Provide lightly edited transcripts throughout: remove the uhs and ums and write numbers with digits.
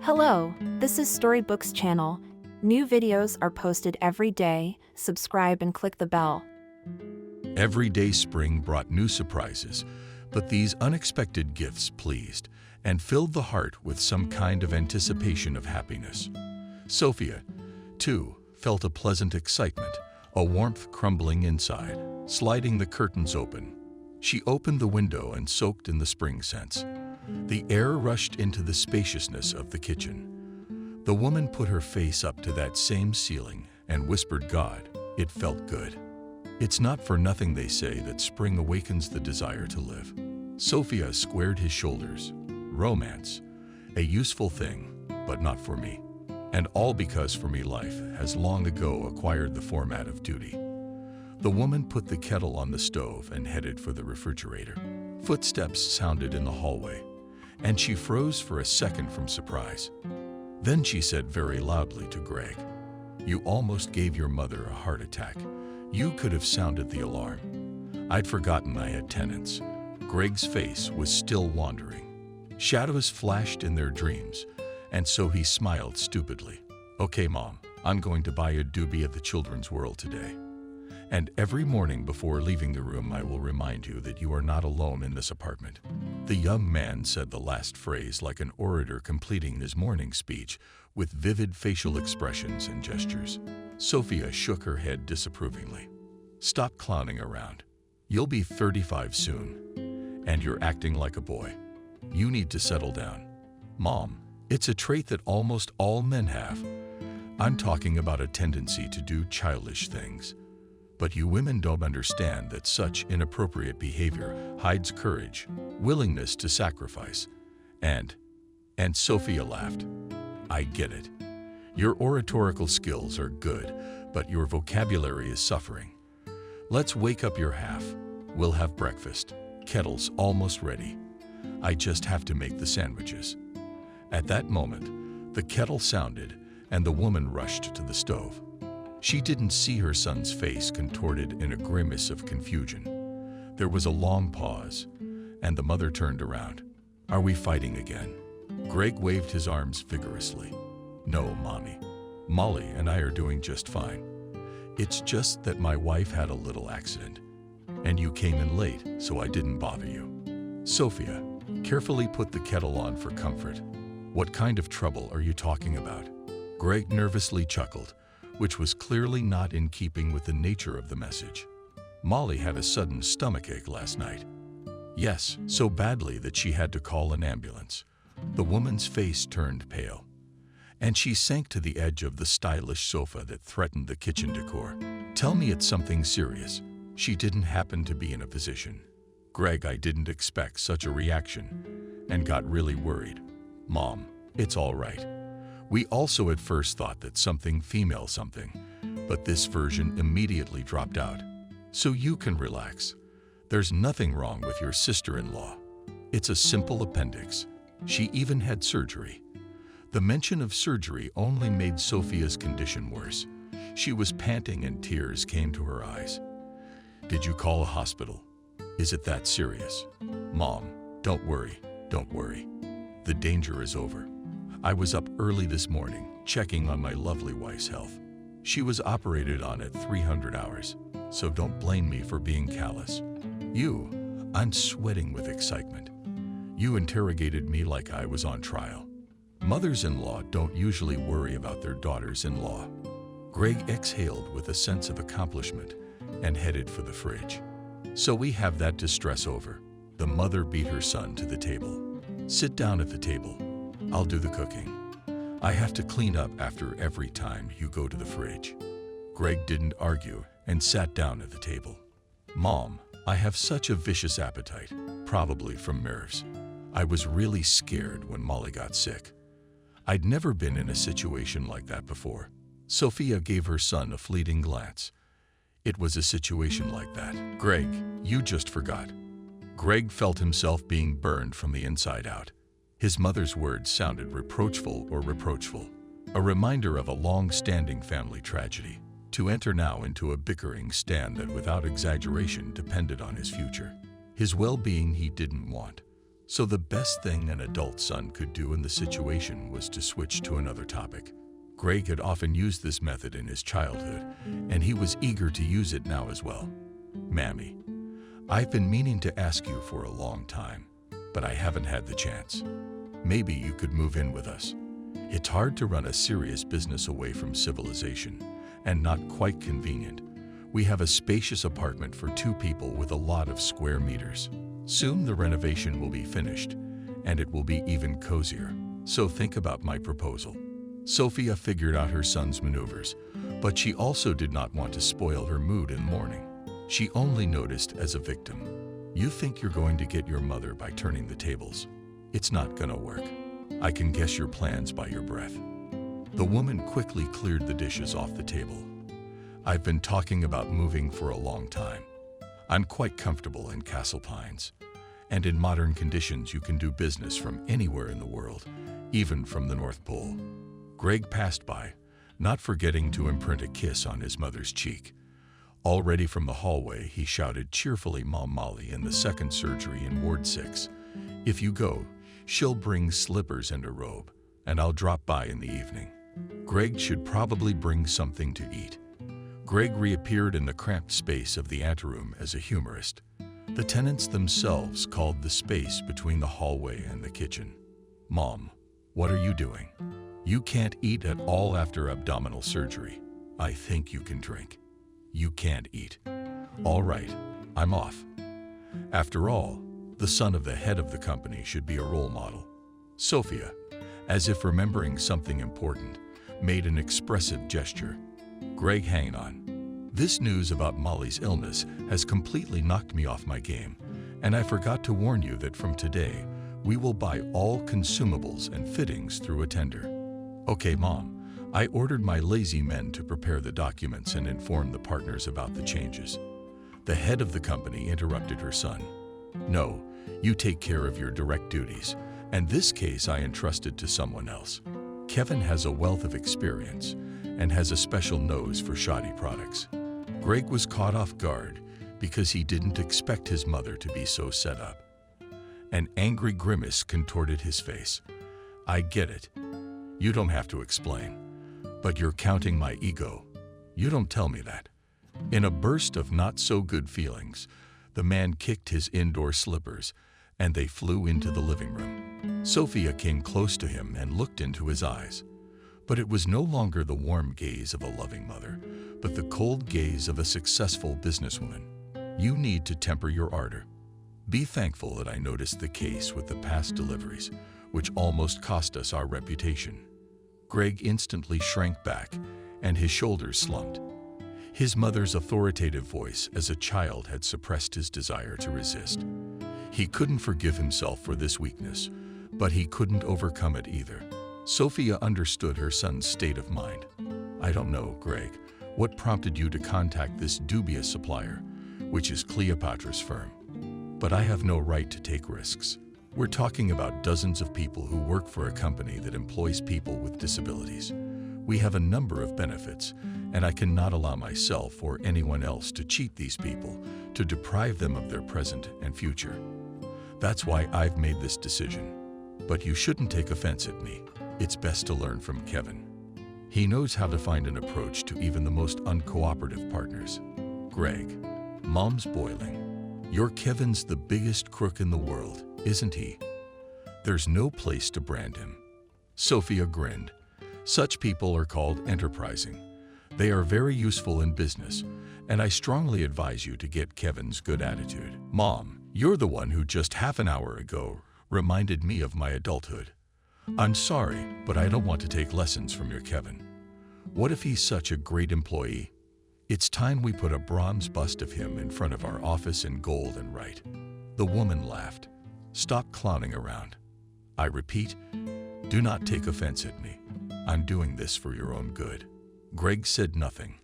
Hello, this is Storybooks channel. New videos are posted every day. Subscribe and click the bell. Every day spring brought new surprises, but these unexpected gifts pleased and filled the heart with some kind of anticipation of happiness. Sophia, too, felt a pleasant excitement, a warmth crumbling inside, sliding the curtains open. She opened the window and soaked in the spring scents. The air rushed into the spaciousness of the kitchen. The woman put her face up to that same ceiling and whispered, "God, it felt good." It's not for nothing they say that spring awakens the desire to live. Sophia squared his shoulders. Romance, a useful thing, but not for me. And all because for me life has long ago acquired the format of duty. The woman put the kettle on the stove and headed for the refrigerator. Footsteps sounded in the hallway, and she froze for a second from surprise. Then she said very loudly to Greg, "You almost gave your mother a heart attack. You could have sounded the alarm." I'd forgotten I had tenants. Greg's face was still wandering. Shadows flashed in their dreams, and so he smiled stupidly. "Okay, Mom, I'm going to buy a doobie at the Children's World today. And every morning before leaving the room, I will remind you that you are not alone in this apartment." The young man said the last phrase like an orator completing his morning speech with vivid facial expressions and gestures. Sophia shook her head disapprovingly. "Stop clowning around. You'll be 35 soon, and you're acting like a boy. You need to settle down." "Mom, it's a trait that almost all men have. I'm talking about a tendency to do childish things. But you women don't understand that such inappropriate behavior hides courage, willingness to sacrifice, and Sophia laughed. "I get it. Your oratorical skills are good, but your vocabulary is suffering. Let's wake up your half. We'll have breakfast. Kettle's almost ready. I just have to make the sandwiches." At that moment, the kettle sounded, and the woman rushed to the stove. She didn't see her son's face contorted in a grimace of confusion. There was a long pause, and the mother turned around. "Are we fighting again?" Greg waved his arms vigorously. "No, Mommy. Molly and I are doing just fine. It's just that my wife had a little accident, and you came in late, so I didn't bother you." Sophia carefully put the kettle on for comfort. "What kind of trouble are you talking about?" Greg nervously chuckled, which was clearly not in keeping with the nature of the message. "Molly had a sudden stomachache last night. Yes, so badly that she had to call an ambulance." The woman's face turned pale, and she sank to the edge of the stylish sofa that threatened the kitchen decor. "Tell me it's something serious. She didn't happen to be in a physician." Greg, I didn't expect such a reaction, and got really worried. "Mom, it's all right. We also at first thought that something, but this version immediately dropped out. So you can relax. There's nothing wrong with your sister-in-law. It's a simple appendix. She even had surgery." The mention of surgery only made Sophia's condition worse. She was panting and tears came to her eyes. "Did you call a hospital? Is it that serious?" "Mom, don't worry. The danger is over. I was up early this morning, checking on my lovely wife's health. She was operated on at 300 hours, so don't blame me for being callous." I'm sweating with excitement. "You interrogated me like I was on trial." Mothers-in-law don't usually worry about their daughters-in-law. Greg exhaled with a sense of accomplishment and headed for the fridge. "So we have that to stress over." The mother beat her son to the table. "Sit down at the table. I'll do the cooking. I have to clean up after every time you go to the fridge." Greg didn't argue and sat down at the table. "Mom, I have such a vicious appetite, probably from nerves. I was really scared when Molly got sick. I'd never been in a situation like that before." Sophia gave her son a fleeting glance. "It was a situation like that. Greg, you just forgot." Greg felt himself being burned from the inside out. His mother's words sounded reproachful, a reminder of a long-standing family tragedy, to enter now into a bickering stand that without exaggeration depended on his future. His well-being he didn't want. So the best thing an adult son could do in the situation was to switch to another topic. Greg had often used this method in his childhood, and he was eager to use it now as well. "Mammy, I've been meaning to ask you for a long time, but I haven't had the chance. Maybe you could move in with us. It's hard to run a serious business away from civilization, and not quite convenient. We have a spacious apartment for 2 people with a lot of square meters. Soon the renovation will be finished, and it will be even cozier. So think about my proposal." Sophia figured out her son's maneuvers, but she also did not want to spoil her mood in the morning. She only noticed as a victim. "You think you're going to get your mother by turning the tables? It's not gonna work. I can guess your plans by your breath." The woman quickly cleared the dishes off the table. "I've been talking about moving for a long time. I'm quite comfortable in Castle Pines, and in modern conditions you can do business from anywhere in the world, even from the North Pole." Greg passed by, not forgetting to imprint a kiss on his mother's cheek. Already from the hallway, he shouted cheerfully, "Mom Molly in the second surgery in Ward 6. If you go, she'll bring slippers and a robe, and I'll drop by in the evening. Greg should probably bring something to eat." Greg reappeared in the cramped space of the anteroom as a humorist. The tenants themselves called the space between the hallway and the kitchen. "Mom, what are you doing? You can't eat at all after abdominal surgery. I think you can drink. You can't eat. All right, I'm off." After all, the son of the head of the company should be a role model. Sophia, as if remembering something important, made an expressive gesture. "Greg, hang on. This news about Molly's illness has completely knocked me off my game, and I forgot to warn you that from today, we will buy all consumables and fittings through a tender." "Okay, Mom. I ordered my lazy men to prepare the documents and inform the partners about the changes." The head of the company interrupted her son. "No, you take care of your direct duties, and this case I entrusted to someone else. Kevin has a wealth of experience and has a special nose for shoddy products." Greg was caught off guard because he didn't expect his mother to be so set up. An angry grimace contorted his face. "I get it. You don't have to explain. But you're counting my ego. You don't tell me that." In a burst of not-so-good feelings, the man kicked his indoor slippers, and they flew into the living room. Sophia came close to him and looked into his eyes. But it was no longer the warm gaze of a loving mother, but the cold gaze of a successful businesswoman. "You need to temper your ardor. Be thankful that I noticed the case with the past deliveries, which almost cost us our reputation." Greg instantly shrank back, and his shoulders slumped. His mother's authoritative voice as a child had suppressed his desire to resist. He couldn't forgive himself for this weakness, but he couldn't overcome it either. Sophia understood her son's state of mind. "I don't know, Greg, what prompted you to contact this dubious supplier, which is Cleopatra's firm. But I have no right to take risks. We're talking about dozens of people who work for a company that employs people with disabilities. We have a number of benefits, and I cannot allow myself or anyone else to cheat these people, to deprive them of their present and future. That's why I've made this decision. But you shouldn't take offense at me. It's best to learn from Kevin. He knows how to find an approach to even the most uncooperative partners." "Greg, Mom's boiling. Your Kevin's the biggest crook in the world, isn't he? There's no place to brand him." Sophia grinned. "Such people are called enterprising. They are very useful in business, and I strongly advise you to get Kevin's good attitude." "Mom, you're the one who just half an hour ago reminded me of my adulthood. I'm sorry, but I don't want to take lessons from your Kevin. What if he's such a great employee? It's time we put a bronze bust of him in front of our office in gold and right." The woman laughed. "Stop clowning around. I repeat, do not take offense at me. I'm doing this for your own good." Greg said nothing,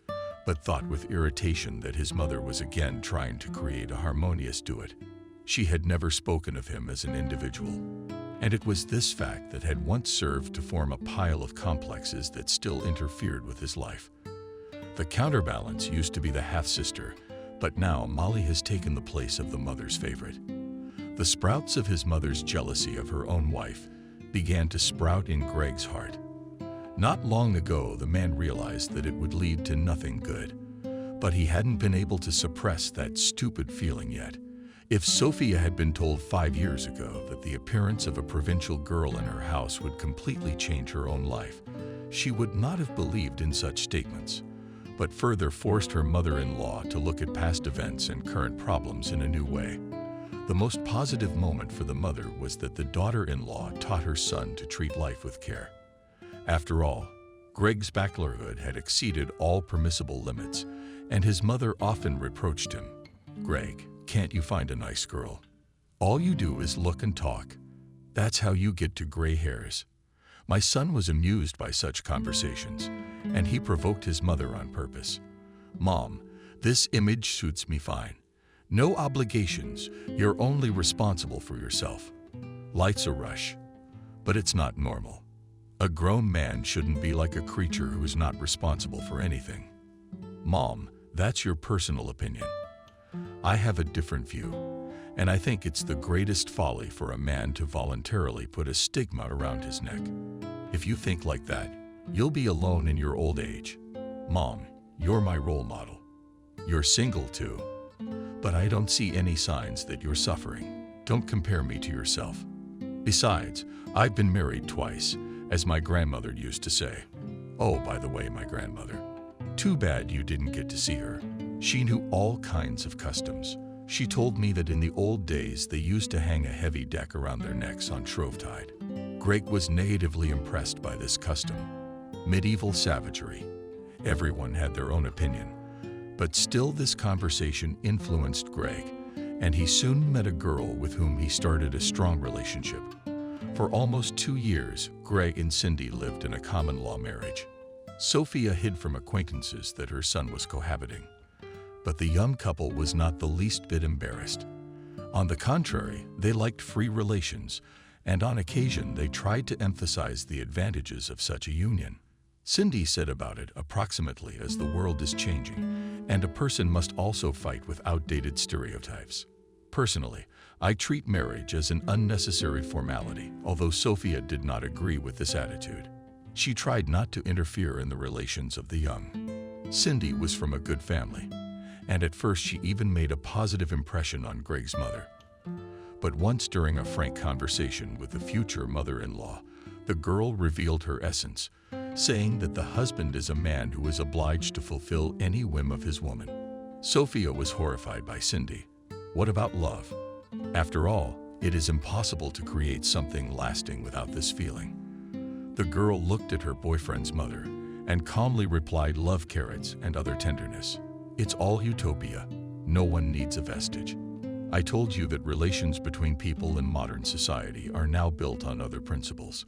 but thought with irritation that his mother was again trying to create a harmonious duet. She had never spoken of him as an individual, and it was this fact that had once served to form a pile of complexes that still interfered with his life. The counterbalance used to be the half-sister, but now Molly has taken the place of the mother's favorite. The sprouts of his mother's jealousy of her own wife began to sprout in Greg's heart. Not long ago, the man realized that it would lead to nothing good, but he hadn't been able to suppress that stupid feeling yet. If Sophia had been told 5 years ago that the appearance of a provincial girl in her house would completely change her own life, she would not have believed in such statements, but further forced her mother-in-law to look at past events and current problems in a new way. The most positive moment for the mother was that the daughter-in-law taught her son to treat life with care. After all, Greg's bachelorhood had exceeded all permissible limits, and his mother often reproached him. "Greg, can't you find a nice girl? All you do is look and talk. That's how you get to gray hairs." My son was amused by such conversations, and he provoked his mother on purpose. "Mom, this image suits me fine. No obligations, you're only responsible for yourself. Life's a rush, but it's not normal. A grown man shouldn't be like a creature who is not responsible for anything." "Mom, that's your personal opinion. I have a different view, and I think it's the greatest folly for a man to voluntarily put a stigma around his neck. If you think like that, you'll be alone in your old age. Mom, you're my role model. You're single too, but I don't see any signs that you're suffering. Don't compare me to yourself. Besides, I've been married twice, as my grandmother used to say." Oh, by the way, my grandmother. Too bad you didn't get to see her. She knew all kinds of customs. She told me that in the old days they used to hang a heavy deck around their necks on Shrovetide. Greg was natively impressed by this custom. Medieval savagery. Everyone had their own opinion. But still, this conversation influenced Greg, and he soon met a girl with whom he started a strong relationship. For almost 2 years, Greg and Cindy lived in a common-law marriage. Sophia hid from acquaintances that her son was cohabiting, but the young couple was not the least bit embarrassed. On the contrary, they liked free relations, and on occasion they tried to emphasize the advantages of such a union. Cindy said about it approximately as the world is changing, and a person must also fight with outdated stereotypes. Personally, I treat marriage as an unnecessary formality, although Sophia did not agree with this attitude. She tried not to interfere in the relations of the young. Cindy was from a good family, and at first she even made a positive impression on Greg's mother. But once during a frank conversation with the future mother-in-law, the girl revealed her essence, saying that the husband is a man who is obliged to fulfill any whim of his woman. Sophia was horrified by Cindy. What about love? After all, it is impossible to create something lasting without this feeling. The girl looked at her boyfriend's mother and calmly replied, "Love, carrots, and other tenderness. It's all utopia. No one needs a vestige. I told you that relations between people in modern society are now built on other principles,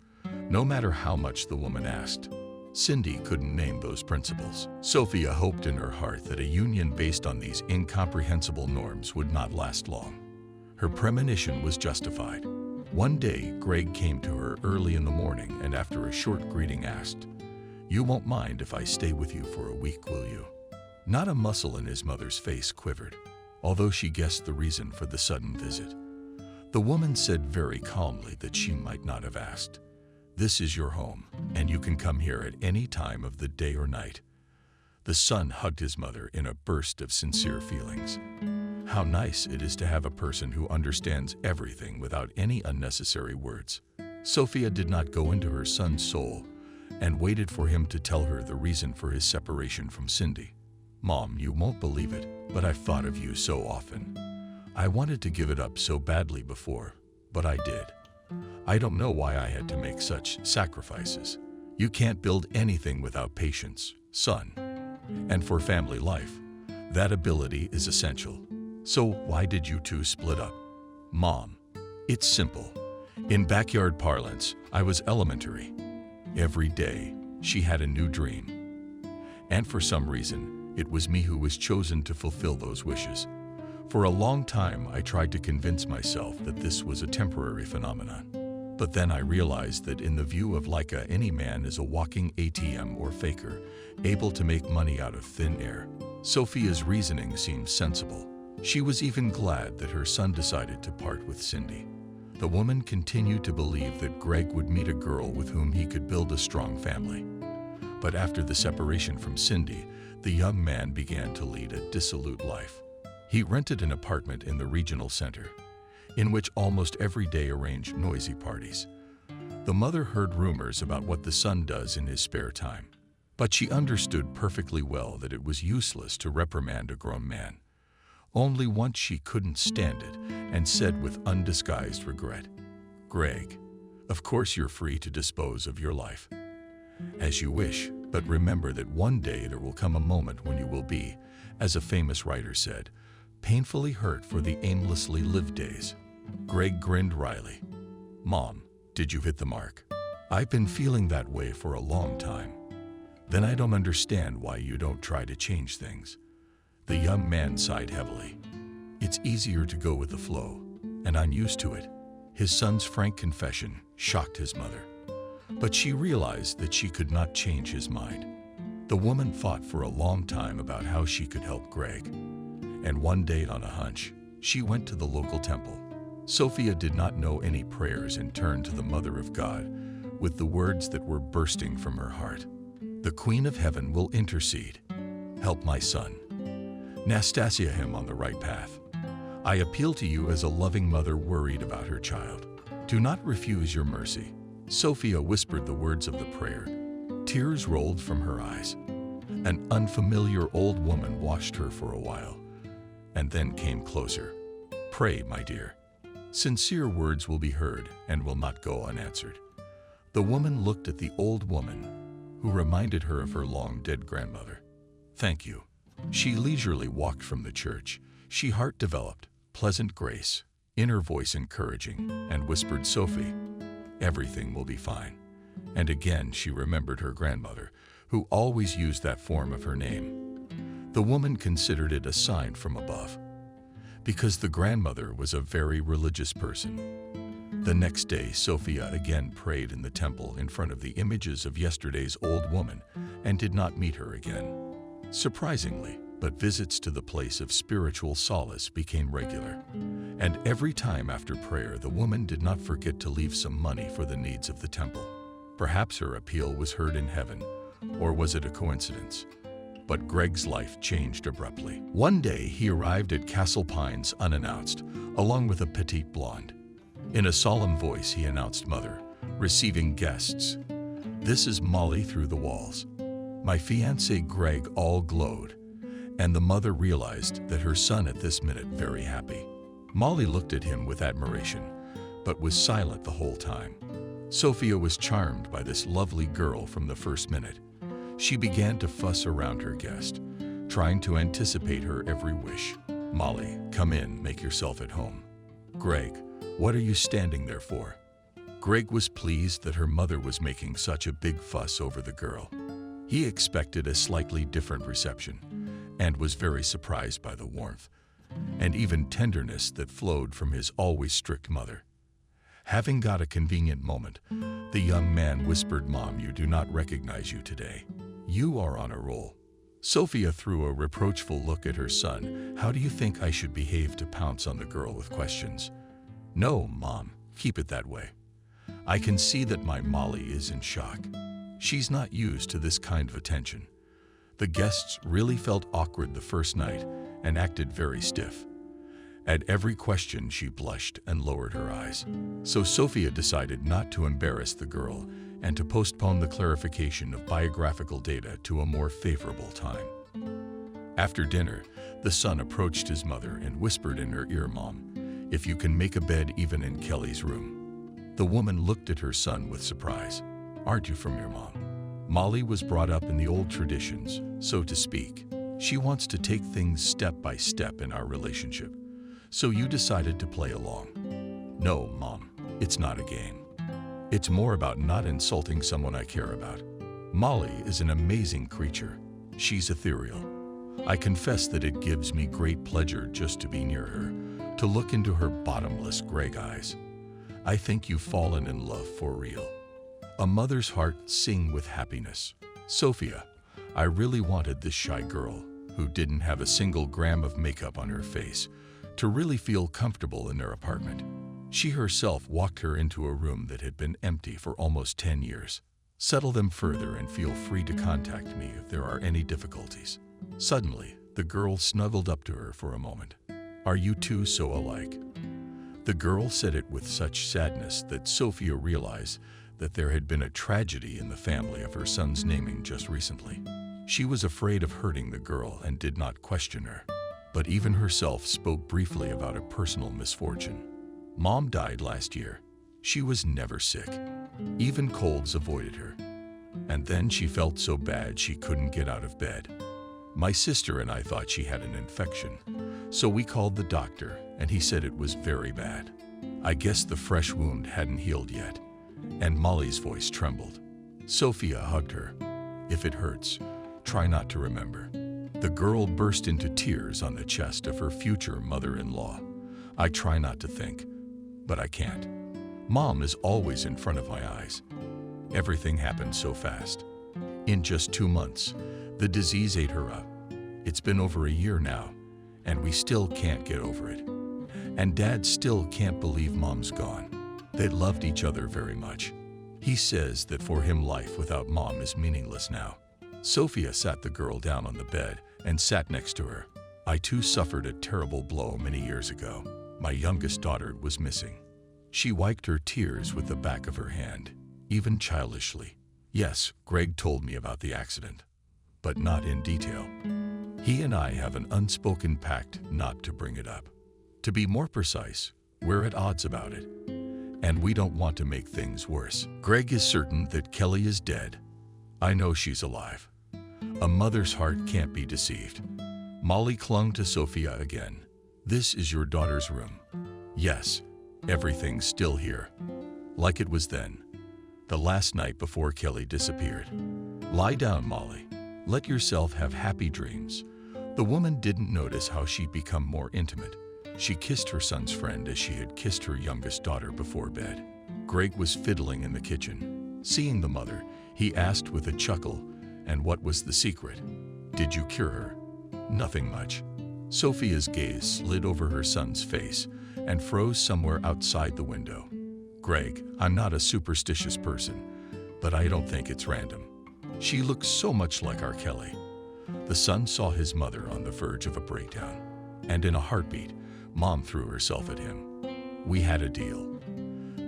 no matter how much the woman asked." Cindy couldn't name those principles. Sophia hoped in her heart that a union based on these incomprehensible norms would not last long. Her premonition was justified. One day, Greg came to her early in the morning and after a short greeting asked, "You won't mind if I stay with you for a week, will you?" Not a muscle in his mother's face quivered, although she guessed the reason for the sudden visit. The woman said very calmly that she might not have asked. "This is your home, and you can come here at any time of the day or night." The son hugged his mother in a burst of sincere feelings. How nice it is to have a person who understands everything without any unnecessary words. Sophia did not go into her son's soul and waited for him to tell her the reason for his separation from Cindy. "Mom, you won't believe it, but I've thought of you so often. I wanted to give it up so badly before, but I did. I don't know why I had to make such sacrifices. You can't build anything without patience, son. And for family life, that ability is essential. So why did you two split up?" "Mom, it's simple. In backyard parlance, I was elementary. Every day, she had a new dream. And for some reason, it was me who was chosen to fulfill those wishes. For a long time, I tried to convince myself that this was a temporary phenomenon. But then I realized that in the view of Laika, any man is a walking ATM or faker, able to make money out of thin air." Sophia's reasoning seemed sensible. She was even glad that her son decided to part with Cindy. The woman continued to believe that Greg would meet a girl with whom he could build a strong family. But after the separation from Cindy, the young man began to lead a dissolute life. He rented an apartment in the regional center, in which almost every day arranged noisy parties. The mother heard rumors about what the son does in his spare time, but she understood perfectly well that it was useless to reprimand a grown man. Only once she couldn't stand it and said with undisguised regret, "Greg, of course you're free to dispose of your life as you wish, but remember that one day there will come a moment when you will be, as a famous writer said, painfully hurt for the aimlessly lived days." Greg grinned wryly. "Mom, did you hit the mark? I've been feeling that way for a long time." "Then I don't understand why you don't try to change things." The young man sighed heavily. "It's easier to go with the flow, and I'm used to it." His son's frank confession shocked his mother, but she realized that she could not change his mind. The woman thought for a long time about how she could help Greg, and one day on a hunch, she went to the local temple. Sophia did not know any prayers and turned to the Mother of God with the words that were bursting from her heart. "The Queen of Heaven will intercede. Help my son. Nastasia him on the right path. I appeal to you as a loving mother worried about her child. Do not refuse your mercy." Sophia whispered the words of the prayer. Tears rolled from her eyes. An unfamiliar old woman watched her for a while, and then came closer. "Pray, my dear. Sincere words will be heard and will not go unanswered." The woman looked at the old woman, who reminded her of her long-dead grandmother. "Thank you." She leisurely walked from the church. She heart developed, pleasant grace, inner voice encouraging, and whispered, "Sophie, everything will be fine." And again she remembered her grandmother, who always used that form of her name. The woman considered it a sign from above, because the grandmother was a very religious person. The next day, Sophia again prayed in the temple in front of the images of yesterday's old woman and did not meet her again. Surprisingly, but visits to the place of spiritual solace became regular. And every time after prayer, the woman did not forget to leave some money for the needs of the temple. Perhaps her appeal was heard in heaven, or was it a coincidence? But Greg's life changed abruptly. One day, he arrived at Castle Pines unannounced, along with a petite blonde. In a solemn voice, he announced, "Mother, receiving guests. This is Molly through the walls." My fiancé Greg all glowed, and the mother realized that her son at this minute very happy. Molly looked at him with admiration, but was silent the whole time. Sophia was charmed by this lovely girl from the first minute. She began to fuss around her guest, trying to anticipate her every wish. "Molly, come in, make yourself at home." "Greg, what are you standing there for?" Greg was pleased that her mother was making such a big fuss over the girl. He expected a slightly different reception, and was very surprised by the warmth and even tenderness that flowed from his always strict mother. Having got a convenient moment, the young man whispered, "Mom, you do not recognize you today. You are on a roll." Sophia threw a reproachful look at her son. "How do you think I should behave to pounce on the girl with questions?" "No, Mom, keep it that way. I can see that my Molly is in shock. She's not used to this kind of attention." The guests really felt awkward the first night and acted very stiff. At every question, she blushed and lowered her eyes. So Sophia decided not to embarrass the girl and to postpone the clarification of biographical data to a more favorable time. After dinner, the son approached his mother and whispered in her ear, "Mom, if you can make a bed even in Kelly's room." The woman looked at her son with surprise. "Aren't you from your mom?" Molly was brought up in the old traditions, so to speak. She wants to take things step by step in our relationship. So you decided to play along. "No, Mom, it's not a game. It's more about not insulting someone I care about. Molly is an amazing creature. She's ethereal. I confess that it gives me great pleasure just to be near her, to look into her bottomless Greg eyes. I think you've fallen in love for real." A mother's heart sing with happiness. "Sophia, I really wanted this shy girl, who didn't have a single gram of makeup on her face, to really feel comfortable in their apartment. She herself walked her into a room that had been empty for almost 10 years. Settle them further and feel free to contact me if there are any difficulties. Suddenly, the girl snuggled up to her for a moment. Are you two so alike? The girl said it with such sadness that Sophia realized that there had been a tragedy in the family of her son's naming just recently. She was afraid of hurting the girl and did not question her, but even herself spoke briefly about a personal misfortune. Mom died last year. She was never sick. Even colds avoided her. And then she felt so bad she couldn't get out of bed. My sister and I thought she had an infection, so we called the doctor and he said it was very bad. I guess the fresh wound hadn't healed yet, and Molly's voice trembled. Sophia hugged her. If it hurts, try not to remember. The girl burst into tears on the chest of her future mother-in-law. I try not to think, but I can't. Mom is always in front of my eyes. Everything happened so fast. In just 2 months, the disease ate her up. It's been over a year now, and we still can't get over it. And Dad still can't believe Mom's gone. They loved each other very much. He says that for him life without Mom is meaningless now. Sophia sat the girl down on the bed and sat next to her. I too suffered a terrible blow many years ago. My youngest daughter was missing. She wiped her tears with the back of her hand, even childishly. Yes, Greg told me about the accident, but not in detail. He and I have an unspoken pact not to bring it up. To be more precise, we're at odds about it, and we don't want to make things worse. Greg is certain that Kelly is dead. I know she's alive. A mother's heart can't be deceived. Molly clung to Sophia again. This is your daughter's room. Yes, everything's still here, like it was then, the last night before Kelly disappeared. Lie down, Molly. Let yourself have happy dreams. The woman didn't notice how she'd become more intimate. She kissed her son's friend as she had kissed her youngest daughter before bed. Greg was fiddling in the kitchen. Seeing the mother, he asked with a chuckle, "And what was the secret? Did you cure her?" "Nothing much." Sophia's gaze slid over her son's face and froze somewhere outside the window. "Greg, I'm not a superstitious person, but I don't think it's random. She looks so much like our Kelly." The son saw his mother on the verge of a breakdown, and in a heartbeat, Mom threw herself at him. "We had a deal."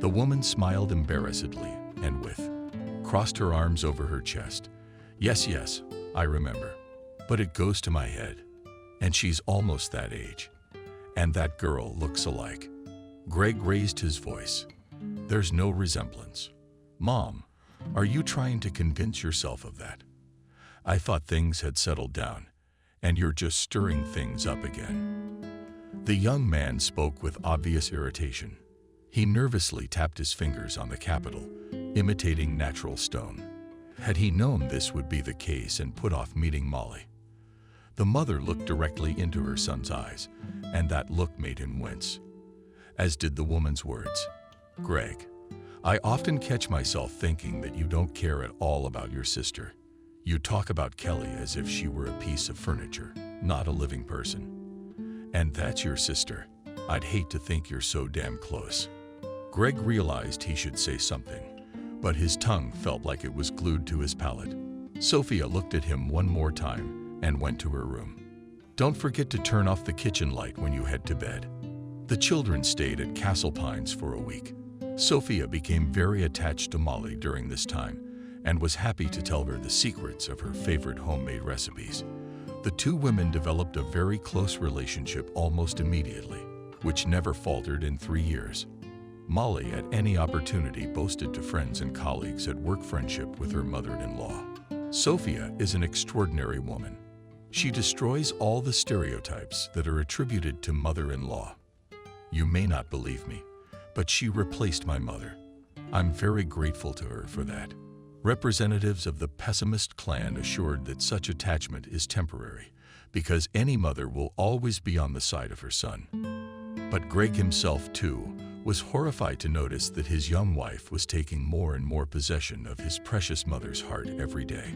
The woman smiled embarrassedly and crossed her arms over her chest. Yes, I remember. But it goes to my head. And she's almost that age. And that girl looks alike." Greg raised his voice. "There's no resemblance." "Mom, are you trying to convince yourself of that? I thought things had settled down, and you're just stirring things up again." The young man spoke with obvious irritation. He nervously tapped his fingers on the capital, imitating natural stone. Had he known this would be the case and put off meeting Molly? The mother looked directly into her son's eyes, and that look made him wince, as did the woman's words. "Greg, I often catch myself thinking that you don't care at all about your sister. You talk about Kelly as if she were a piece of furniture, not a living person. And that's your sister. I'd hate to think you're so damn close." Greg realized he should say something, but his tongue felt like it was glued to his palate. Sophia looked at him one more time and went to her room. "Don't forget to turn off the kitchen light when you head to bed." The children stayed at Castle Pines for a week. Sophia became very attached to Molly during this time and was happy to tell her the secrets of her favorite homemade recipes. The two women developed a very close relationship almost immediately, which never faltered in 3 years. Molly, at any opportunity, boasted to friends and colleagues at work friendship with her mother-in-law. Sophia is an extraordinary woman. She destroys all the stereotypes that are attributed to mother-in-law. You may not believe me, but she replaced my mother. I'm very grateful to her for that. Representatives of the pessimist clan assured that such attachment is temporary, because any mother will always be on the side of her son. But Greg himself, too, was horrified to notice that his young wife was taking more and more possession of his precious mother's heart every day.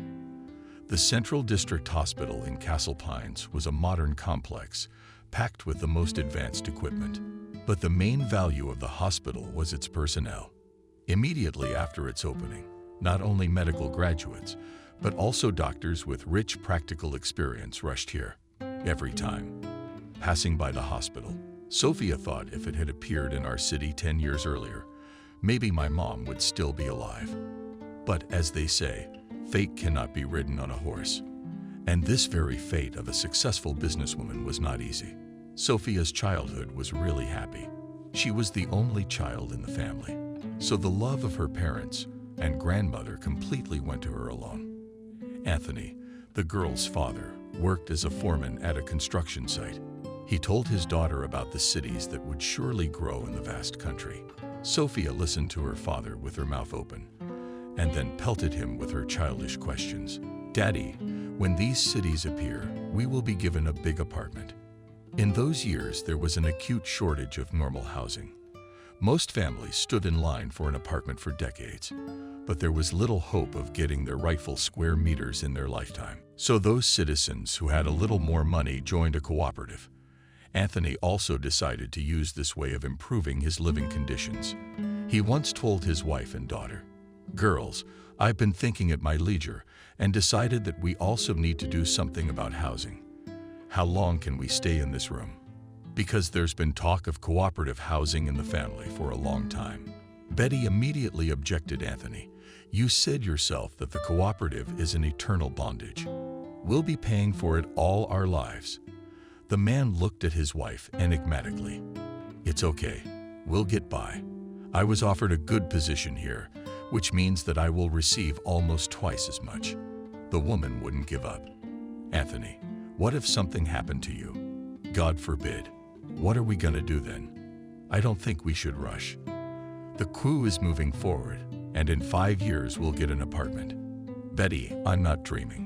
The Central District Hospital in Castle Pines was a modern complex, packed with the most advanced equipment. But the main value of the hospital was its personnel. Immediately after its opening, not only medical graduates, but also doctors with rich practical experience rushed here. Every time. Passing by the hospital, Sophia thought if it had appeared in our city 10 years earlier, maybe my mom would still be alive. But as they say, fate cannot be ridden on a horse. And this very fate of a successful businesswoman was not easy. Sophia's childhood was really happy. She was the only child in the family, so the love of her parents and grandmother completely went to her alone. Anthony, the girl's father, worked as a foreman at a construction site. He told his daughter about the cities that would surely grow in the vast country. Sophia listened to her father with her mouth open, and then pelted him with her childish questions. "Daddy, when these cities appear, we will be given a big apartment." In those years, there was an acute shortage of normal housing. Most families stood in line for an apartment for decades, but there was little hope of getting their rightful square meters in their lifetime. So those citizens who had a little more money joined a cooperative. Anthony also decided to use this way of improving his living conditions. He once told his wife and daughter, "Girls, I've been thinking at my leisure and decided that we also need to do something about housing. How long can we stay in this room? Because there's been talk of cooperative housing in the family for a long time." Betty immediately objected. "Anthony, you said yourself that the cooperative is an eternal bondage. We'll be paying for it all our lives." The man looked at his wife enigmatically. "It's okay. We'll get by. I was offered a good position here, which means that I will receive almost twice as much." The woman wouldn't give up. "Anthony, what if something happened to you? God forbid. What are we gonna do then? I don't think we should rush. The coup is moving forward, and in 5 years we'll get an apartment." "Betty, I'm not dreaming.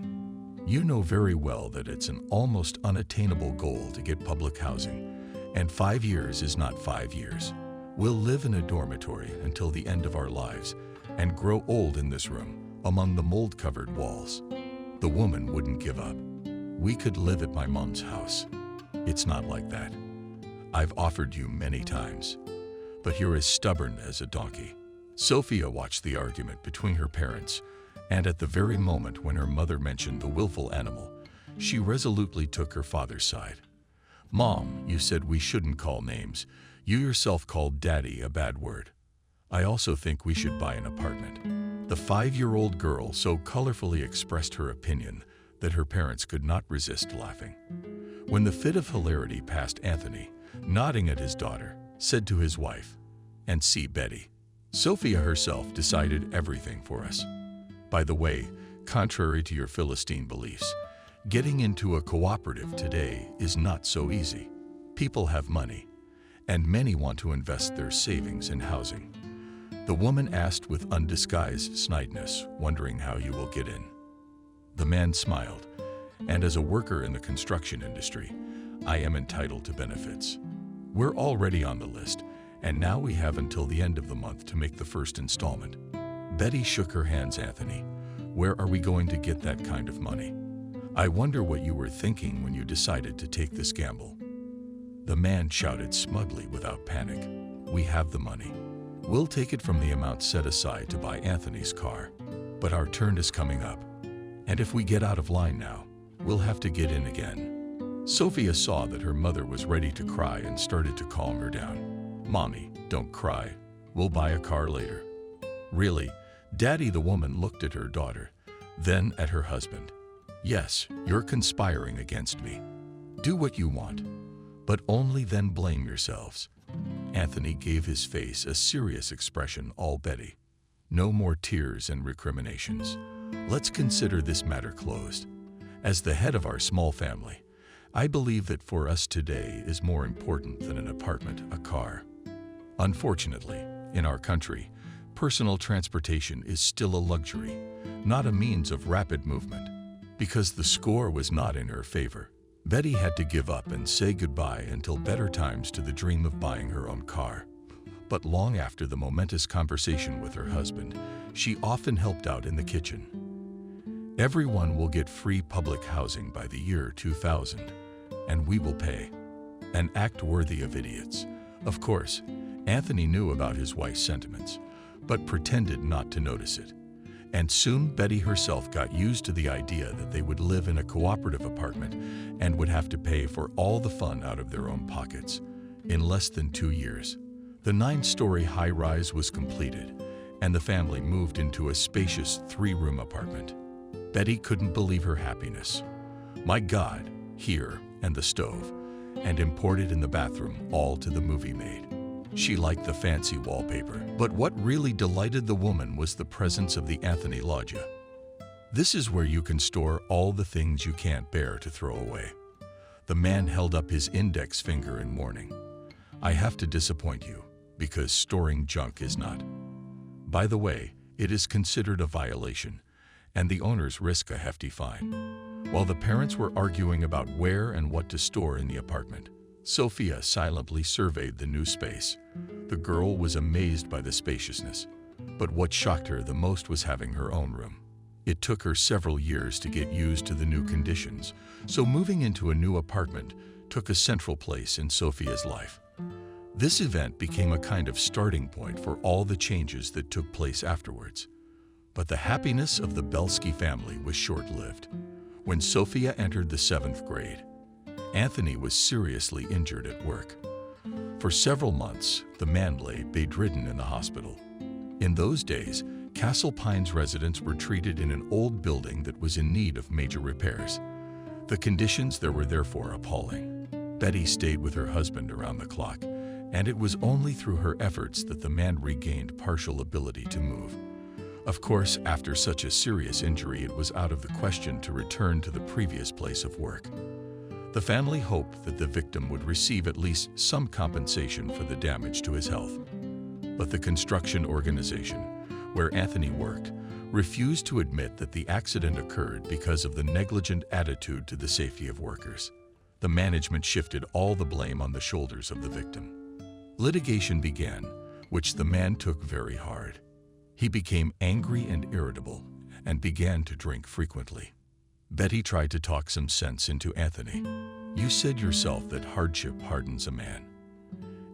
You know very well that it's an almost unattainable goal to get public housing, and 5 years is not 5 years. We'll live in a dormitory until the end of our lives and grow old in this room, among the mold-covered walls." The woman wouldn't give up. "We could live at my mom's house." "It's not like that. I've offered you many times, but you're as stubborn as a donkey." Sophia watched the argument between her parents, and at the very moment when her mother mentioned the willful animal, she resolutely took her father's side. "Mom, you said we shouldn't call names. You yourself called Daddy a bad word. I also think we should buy an apartment." The 5-year-old girl so colorfully expressed her opinion that her parents could not resist laughing. When the fit of hilarity passed, Anthony, nodding at his daughter, said to his wife, "And see, Betty, Sophia herself decided everything for us. By the way, contrary to your Philistine beliefs, getting into a cooperative today is not so easy. People have money, and many want to invest their savings in housing." The woman asked with undisguised snideness, wondering how you will get in. The man smiled, "And as a worker in the construction industry, I am entitled to benefits. We're already on the list, and now we have until the end of the month to make the first installment." Betty shook her hands. "Anthony, where are we going to get that kind of money? I wonder what you were thinking when you decided to take this gamble." The man shouted smugly without panic, "We have the money. We'll take it from the amount set aside to buy Anthony's car. But our turn is coming up, and if we get out of line now, we'll have to get in again." Sophia saw that her mother was ready to cry and started to calm her down. "Mommy, don't cry. We'll buy a car later." "Really, Daddy?" The woman looked at her daughter, then at her husband. "Yes, you're conspiring against me. Do what you want, but only then blame yourselves." Anthony gave his face a serious expression. "All Betty. No more tears and recriminations. Let's consider this matter closed. As the head of our small family, I believe that for us today is more important than an apartment, a car. Unfortunately, in our country, personal transportation is still a luxury, not a means of rapid movement." Because the score was not in her favor, Betty had to give up and say goodbye until better times to the dream of buying her own car. But long after the momentous conversation with her husband, she often helped out in the kitchen. Everyone will get free public housing by the year 2000, and we will pay. An act worthy of idiots. Of course, Anthony knew about his wife's sentiments, but pretended not to notice it. And soon Betty herself got used to the idea that they would live in a cooperative apartment and would have to pay for all the fun out of their own pockets. In less than 2 years, the 9-story high-rise was completed, and the family moved into a spacious 3-room apartment. Betty couldn't believe her happiness. My God, here, and the stove, and imported in the bathroom, all to the movie maid. She liked the fancy wallpaper, but what really delighted the woman was the presence of the Anthony Loggia. This is where you can store all the things you can't bear to throw away. The man held up his index finger in warning. I have to disappoint you, because storing junk is not. By the way, it is considered a violation, and the owners risk a hefty fine. While the parents were arguing about where and what to store in the apartment, Sophia silently surveyed the new space. The girl was amazed by the spaciousness, but what shocked her the most was having her own room. It took her several years to get used to the new conditions, so moving into a new apartment took a central place in Sophia's life. This event became a kind of starting point for all the changes that took place afterwards. But the happiness of the Belsky family was short-lived. When Sophia entered the 7th grade, Anthony was seriously injured at work. For several months, the man lay bedridden in the hospital. In those days, Castle Pines residents were treated in an old building that was in need of major repairs. The conditions there were therefore appalling. Betty stayed with her husband around the clock, and it was only through her efforts that the man regained partial ability to move. Of course, after such a serious injury, it was out of the question to return to the previous place of work. The family hoped that the victim would receive at least some compensation for the damage to his health. But the construction organization, where Anthony worked, refused to admit that the accident occurred because of the negligent attitude to the safety of workers. The management shifted all the blame on the shoulders of the victim. Litigation began, which the man took very hard. He became angry and irritable and began to drink frequently. Betty tried to talk some sense into Anthony. You said yourself that hardship hardens a man,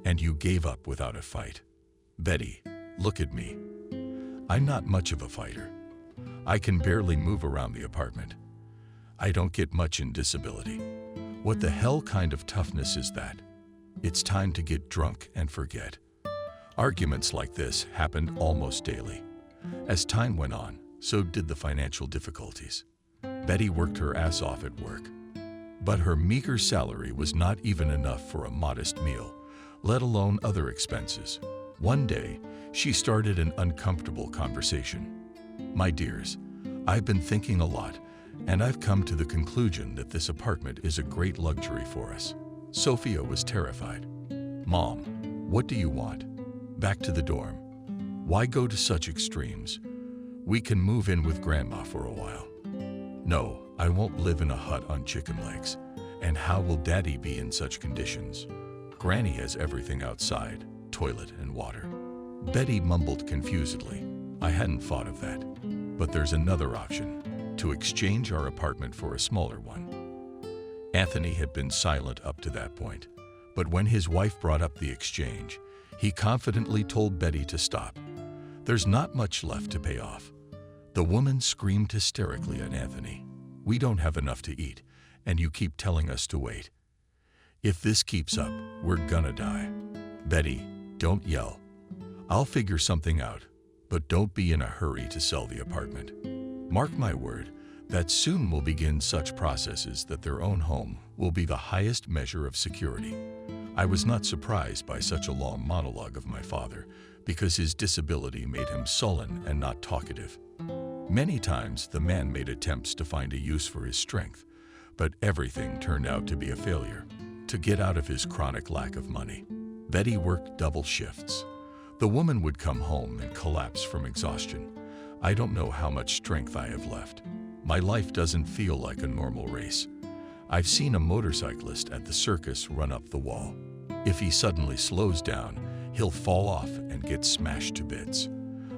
and you gave up without a fight. Betty, look at me. I'm not much of a fighter. I can barely move around the apartment. I don't get much in disability. What the hell kind of toughness is that? It's time to get drunk and forget. Arguments like this happened almost daily. As time went on, so did the financial difficulties. Betty worked her ass off at work, but her meager salary was not even enough for a modest meal, let alone other expenses. One day, she started an uncomfortable conversation. My dears, I've been thinking a lot, and I've come to the conclusion that this apartment is a great luxury for us. Sophia was terrified. Mom, what do you want? Back to the dorm. Why go to such extremes? We can move in with Grandma for a while. No, I won't live in a hut on chicken legs. And how will Daddy be in such conditions? Granny has everything outside, toilet and water. Betty mumbled confusedly. I hadn't thought of that. But there's another option, to exchange our apartment for a smaller one. Anthony had been silent up to that point, but when his wife brought up the exchange, he confidently told Betty to stop. There's not much left to pay off. The woman screamed hysterically at Anthony. We don't have enough to eat, and you keep telling us to wait. If this keeps up, we're gonna die. Betty, don't yell. I'll figure something out, but don't be in a hurry to sell the apartment. Mark my word, that soon will begin such processes that their own home will be the highest measure of security. I was not surprised by such a long monologue of my father, because his disability made him sullen and not talkative. Many times the man made attempts to find a use for his strength, but everything turned out to be a failure. To get out of his chronic lack of money, Betty worked double shifts. The woman would come home and collapse from exhaustion. I don't know how much strength I have left. My life doesn't feel like a normal race. I've seen a motorcyclist at the circus run up the wall. If he suddenly slows down, he'll fall off and get smashed to bits.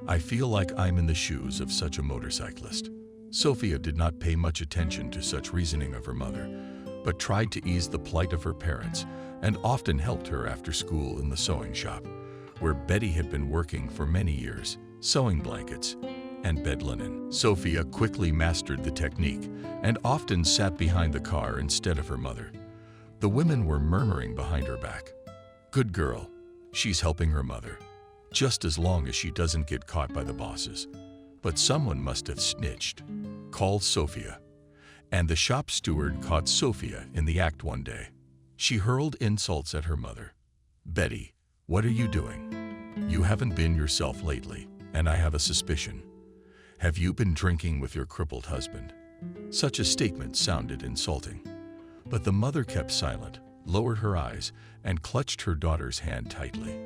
I feel like I'm in the shoes of such a motorcyclist. Sophia did not pay much attention to such reasoning of her mother, but tried to ease the plight of her parents and often helped her after school in the sewing shop, where Betty had been working for many years, sewing blankets and bed linen. Sophia quickly mastered the technique and often sat behind the car instead of her mother. The women were murmuring behind her back, "Good girl, she's helping her mother, just as long as she doesn't get caught by the bosses." But someone must have snitched. Called Sophia. And the shop steward caught Sophia in the act one day. She hurled insults at her mother. "Betty, what are you doing? You haven't been yourself lately, and I have a suspicion. Have you been drinking with your crippled husband?" Such a statement sounded insulting. But the mother kept silent, lowered her eyes, and clutched her daughter's hand tightly.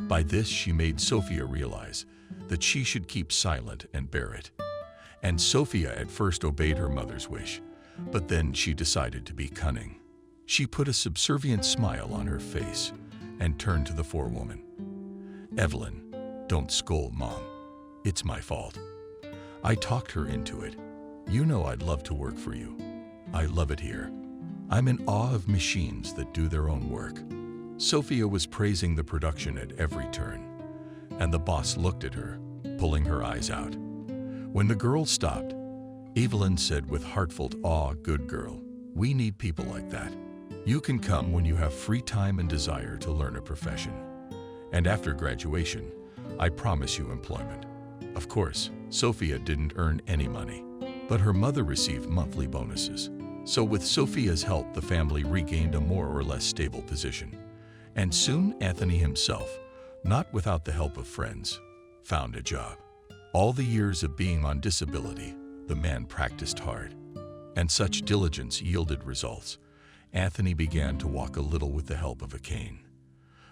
By this, she made Sophia realize that she should keep silent and bear it. And Sophia at first obeyed her mother's wish, but then she decided to be cunning. She put a subservient smile on her face and turned to the forewoman. "Evelyn, don't scold Mom. It's my fault. I talked her into it. You know I'd love to work for you. I love it here. I'm in awe of machines that do their own work." Sophia was praising the production at every turn, and the boss looked at her, pulling her eyes out. When the girl stopped, Evelyn said with heartfelt awe, "Good girl, we need people like that. You can come when you have free time and desire to learn a profession. And after graduation, I promise you employment." Of course, Sophia didn't earn any money, but her mother received monthly bonuses. So with Sophia's help, the family regained a more or less stable position. And soon Anthony himself, not without the help of friends, found a job. All the years of being on disability, the man practiced hard, and such diligence yielded results. Anthony began to walk a little with the help of a cane.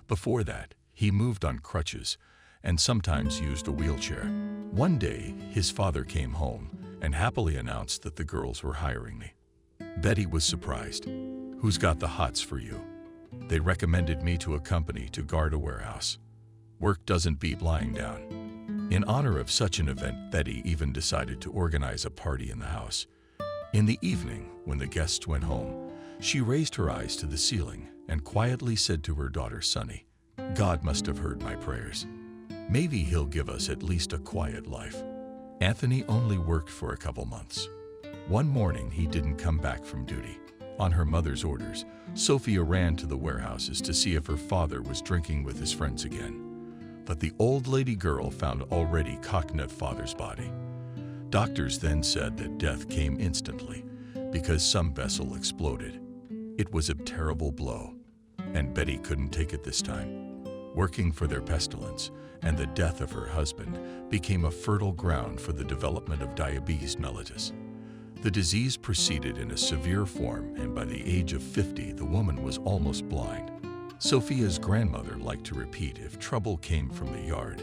Before that, he moved on crutches and sometimes used a wheelchair. One day, his father came home and happily announced that the girls were hiring me. Betty was surprised. "Who's got the hots for you? They recommended me to a company to guard a warehouse. Work doesn't beat lying down." In honor of such an event, Betty even decided to organize a party in the house. In the evening, when the guests went home, she raised her eyes to the ceiling and quietly said to her daughter Sunny, "God must have heard my prayers. Maybe he'll give us at least a quiet life." Anthony only worked for a couple months. One morning, he didn't come back from duty. On her mother's orders, Sophia ran to the warehouses to see if her father was drinking with his friends again. But the old lady girl found already cocknut father's body. Doctors then said that death came instantly because some vessel exploded. It was a terrible blow, and Betty couldn't take it this time. Working for their pestilence and the death of her husband became a fertile ground for the development of diabetes mellitus. The disease proceeded in a severe form, and by the age of 50, the woman was almost blind. Sophia's grandmother liked to repeat, "If trouble came from the yard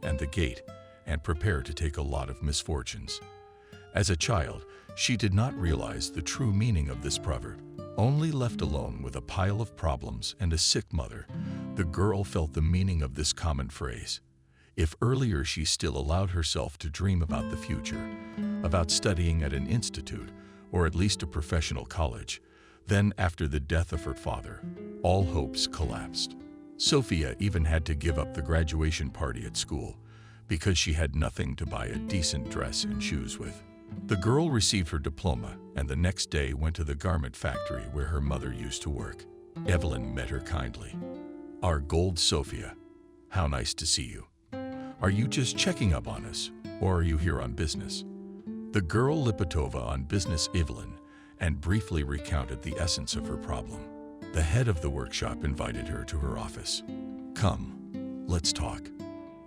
and the gate," and prepare to take a lot of misfortunes. As a child, she did not realize the true meaning of this proverb. Only left alone with a pile of problems and a sick mother, the girl felt the meaning of this common phrase. If earlier she still allowed herself to dream about the future, about studying at an institute or at least a professional college, then after the death of her father, all hopes collapsed. Sophia even had to give up the graduation party at school because she had nothing to buy a decent dress and shoes with. The girl received her diploma and the next day went to the garment factory where her mother used to work. Evelyn met her kindly. "Our gold Sophia, how nice to see you. Are you just checking up on us, or are you here on business?" The girl Lipatova on business Evelyn and briefly recounted the essence of her problem. The head of the workshop invited her to her office. "Come, let's talk,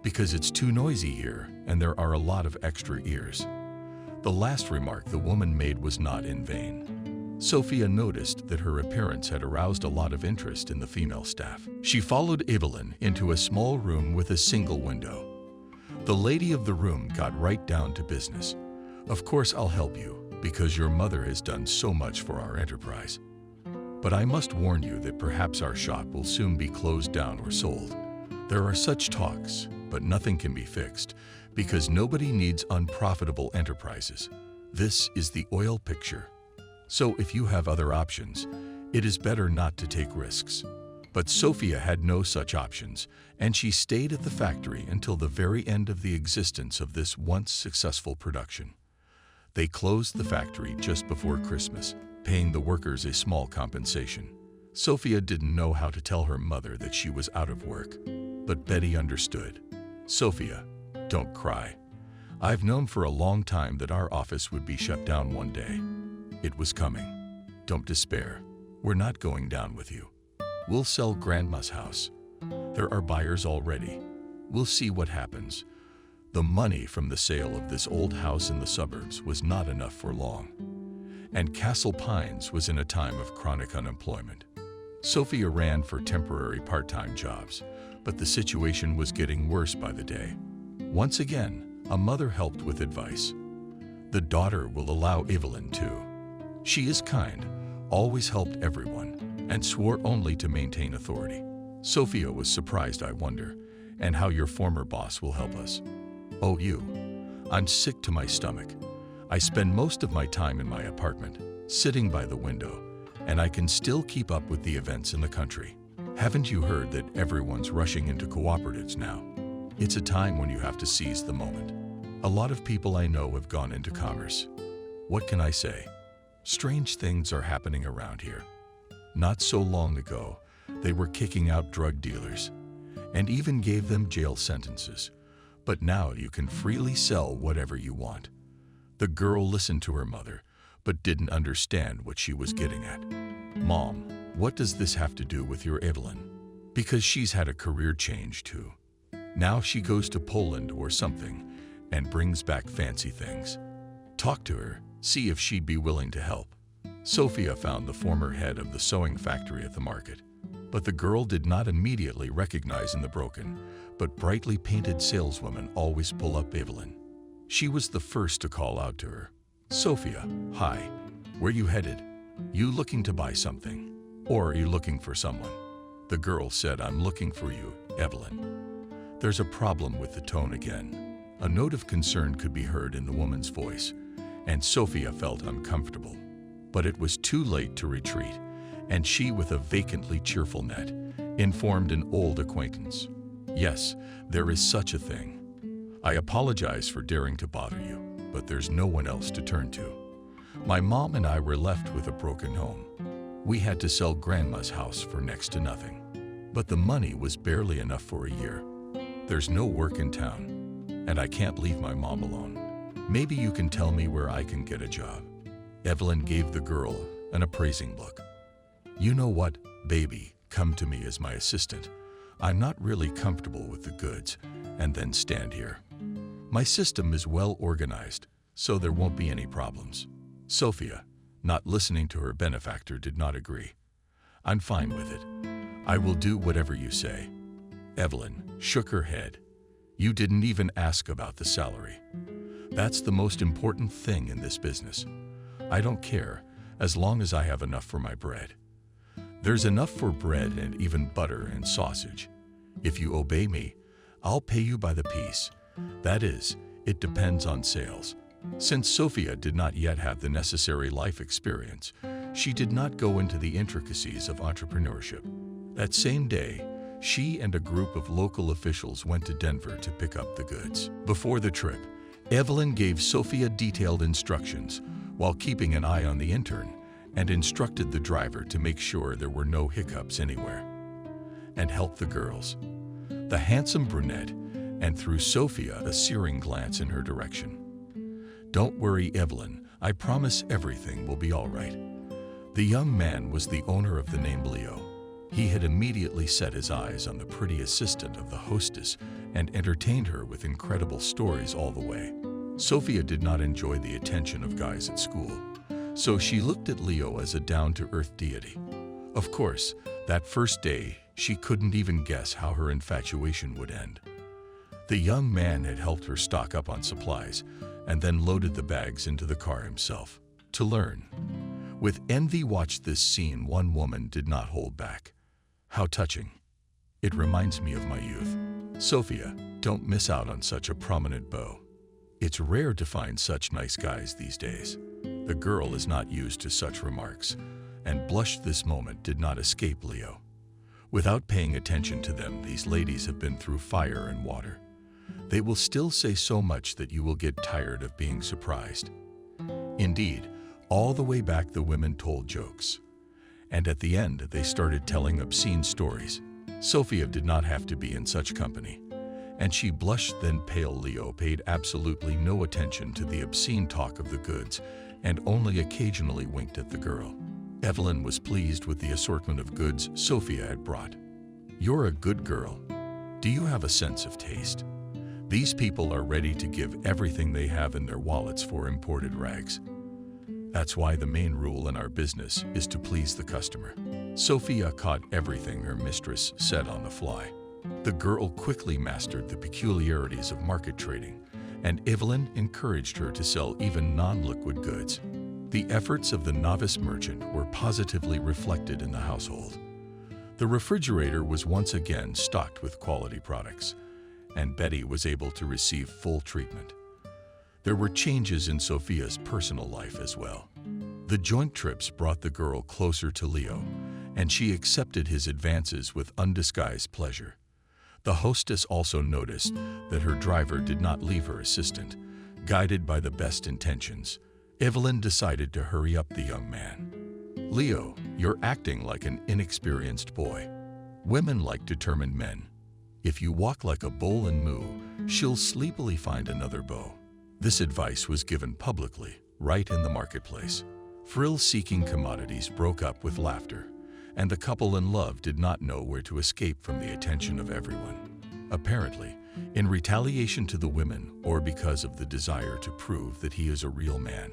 because it's too noisy here and there are a lot of extra ears." The last remark the woman made was not in vain. Sophia noticed that her appearance had aroused a lot of interest in the female staff. She followed Evelyn into a small room with a single window. The lady of the room got right down to business. "Of course I'll help you, because your mother has done so much for our enterprise. But I must warn you that perhaps our shop will soon be closed down or sold. There are such talks, but nothing can be fixed, because nobody needs unprofitable enterprises. This is the oil picture. So if you have other options, it is better not to take risks. But Sophia had no such options, and she stayed at the factory until the very end of the existence of this once successful production. They closed the factory just before Christmas, paying the workers a small compensation. Sophia didn't know how to tell her mother that she was out of work, but Betty understood. "Sophia, don't cry. I've known for a long time that our office would be shut down one day. It was coming. Don't despair. We're not going down with you. We'll sell Grandma's house. There are buyers already. We'll see what happens." The money from the sale of this old house in the suburbs was not enough for long, and Castle Pines was in a time of chronic unemployment. Sophia ran for temporary part-time jobs, but the situation was getting worse by the day. Once again, a mother helped with advice. "The daughter will allow Evelyn too. She is kind, always helped everyone, and swore only to maintain authority." Sophia was surprised. "I wonder, and how your former boss will help us." "Oh, you. I'm sick to my stomach. I spend most of my time in my apartment, sitting by the window, and I can still keep up with the events in the country. Haven't you heard that everyone's rushing into cooperatives now? It's a time when you have to seize the moment. A lot of people I know have gone into commerce. What can I say? Strange things are happening around here. Not so long ago, they were kicking out drug dealers and even gave them jail sentences. But now you can freely sell whatever you want." The girl listened to her mother, but didn't understand what she was getting at. "Mom, what does this have to do with your Evelyn? Because she's had a career change too. Now she goes to Poland or something and brings back fancy things. Talk to her, see if she'd be willing to help." Sophia found the former head of the sewing factory at the market, but the girl did not immediately recognize in the broken, but brightly painted saleswoman always pull up Evelyn. She was the first to call out to her. "Sophia, hi. Where you headed? You looking to buy something? Or are you looking for someone?" The girl said, "I'm looking for you, Evelyn." There's a problem with the tone again. A note of concern could be heard in the woman's voice, and Sophia felt uncomfortable. But it was too late to retreat, and she, with a vacantly cheerful net, informed an old acquaintance. "Yes, there is such a thing. I apologize for daring to bother you, but there's no one else to turn to. My mom and I were left with a broken home. We had to sell Grandma's house for next to nothing. But the money was barely enough for a year. There's no work in town, and I can't leave my mom alone. Maybe you can tell me where I can get a job." Evelyn gave the girl an appraising look. "You know what, baby, come to me as my assistant. I'm not really comfortable with the goods, and then stand here. My system is well organized, so there won't be any problems." Sophia, not listening to her benefactor, did not agree. "I'm fine with it. I will do whatever you say." Evelyn shook her head. "You didn't even ask about the salary. That's the most important thing in this business. I don't care, as long as I have enough for my bread. There's enough for bread and even butter and sausage. If you obey me, I'll pay you by the piece. That is, it depends on sales." Since Sophia did not yet have the necessary life experience, she did not go into the intricacies of entrepreneurship. That same day, she and a group of local officials went to Denver to pick up the goods. Before the trip, Evelyn gave Sophia detailed instructions while keeping an eye on the intern, and instructed the driver to make sure there were no hiccups anywhere, and helped the girls. The handsome brunette, and threw Sophia a searing glance in her direction. "Don't worry, Evelyn. I promise everything will be all right." The young man was the owner of the name Leo. He had immediately set his eyes on the pretty assistant of the hostess and entertained her with incredible stories all the way. Sophia did not enjoy the attention of guys at school, so she looked at Leo as a down-to-earth deity. Of course, that first day, she couldn't even guess how her infatuation would end. The young man had helped her stock up on supplies and then loaded the bags into the car himself. To learn. With envy watched this scene, one woman did not hold back. "How touching. It reminds me of my youth. Sophia, don't miss out on such a prominent beau." It's rare to find such nice guys these days. The girl is not used to such remarks, and blushed. This moment did not escape Leo. Without paying attention to them, these ladies have been through fire and water. They will still say so much that you will get tired of being surprised. Indeed, all the way back the women told jokes. And at the end, they started telling obscene stories. Sophia did not have to be in such company. And she blushed. Then pale Leo paid absolutely no attention to the obscene talk of the goods and only occasionally winked at the girl. Evelyn was pleased with the assortment of goods Sophia had brought. "You're a good girl. Do you have a sense of taste? These people are ready to give everything they have in their wallets for imported rags. That's why the main rule in our business is to please the customer." Sophia caught everything her mistress said on the fly. The girl quickly mastered the peculiarities of market trading, and Evelyn encouraged her to sell even non-liquid goods. The efforts of the novice merchant were positively reflected in the household. The refrigerator was once again stocked with quality products, and Betty was able to receive full treatment. There were changes in Sophia's personal life as well. The joint trips brought the girl closer to Leo, and she accepted his advances with undisguised pleasure. The hostess also noticed that her driver did not leave her assistant. Guided by the best intentions, Evelyn decided to hurry up the young man. "Leo, you're acting like an inexperienced boy. Women like determined men. If you walk like a bull and moo, she'll sleepily find another beau." This advice was given publicly, right in the marketplace. Frill-seeking commodities broke up with laughter, and the couple in love did not know where to escape from the attention of everyone. Apparently, in retaliation to the women or because of the desire to prove that he is a real man,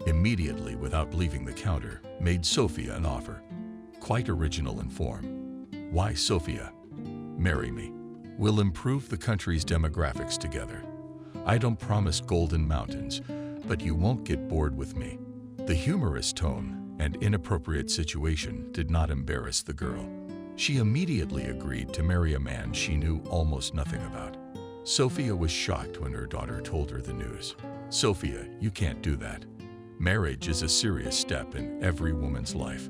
immediately without leaving the counter, made Sophia an offer. Quite original in form. "Why, Sophia, marry me. We'll improve the country's demographics together. I don't promise golden mountains, but you won't get bored with me." The humorous tone and inappropriate situation did not embarrass the girl. She immediately agreed to marry a man she knew almost nothing about. Sophia was shocked when her daughter told her the news. "Sophia, you can't do that. Marriage is a serious step in every woman's life.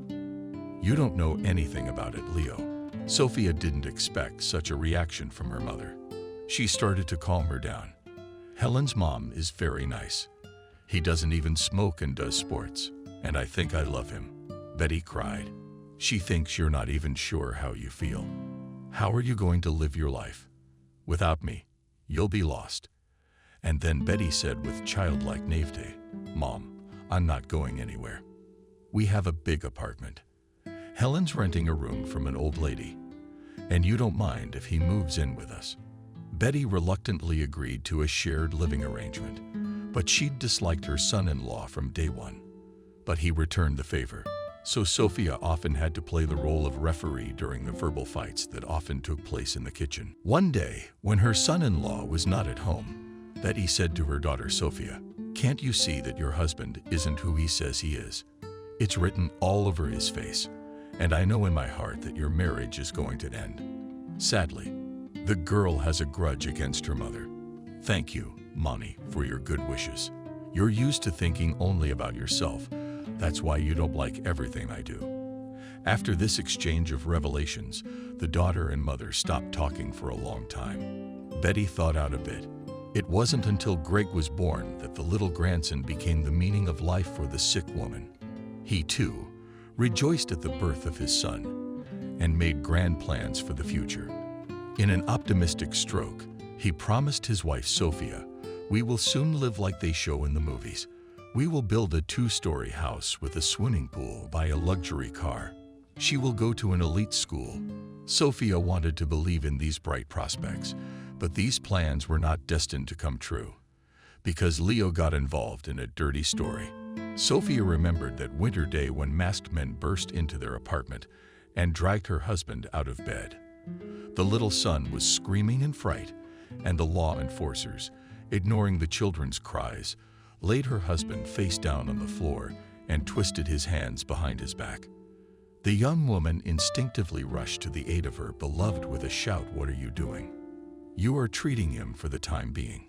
You don't know anything about it, Leo." Sophia didn't expect such a reaction from her mother. She started to calm her down. "Helen's mom is very nice. He doesn't even smoke and does sports, and I think I love him." Betty cried. "She thinks you're not even sure how you feel. How are you going to live your life? Without me, you'll be lost." And then Betty said with childlike naivete, "Mom, I'm not going anywhere. We have a big apartment. Helen's renting a room from an old lady, and you don't mind if he moves in with us." Betty reluctantly agreed to a shared living arrangement, but she'd disliked her son-in-law from day one. But he returned the favor, so Sophia often had to play the role of referee during the verbal fights that often took place in the kitchen. One day, when her son-in-law was not at home, Betty said to her daughter Sophia, "Can't you see that your husband isn't who he says he is? It's written all over his face, and I know in my heart that your marriage is going to end." Sadly, the girl has a grudge against her mother. "Thank you, Mommy, for your good wishes. You're used to thinking only about yourself. That's why you don't like everything I do." After this exchange of revelations, the daughter and mother stopped talking for a long time. Betty thought out a bit. It wasn't until Greg was born that the little grandson became the meaning of life for the sick woman. He, too, rejoiced at the birth of his son and made grand plans for the future. In an optimistic stroke, he promised his wife Sophia, "We will soon live like they show in the movies. We will build a 2-story house with a swimming pool, buy a luxury car. She will go to an elite school." Sophia wanted to believe in these bright prospects, but these plans were not destined to come true, because Leo got involved in a dirty story. Sophia remembered that winter day when masked men burst into their apartment and dragged her husband out of bed. The little son was screaming in fright, and the law enforcers, ignoring the children's cries, laid her husband face down on the floor and twisted his hands behind his back. The young woman instinctively rushed to the aid of her beloved with a shout, "What are you doing? You are treating him for the time being.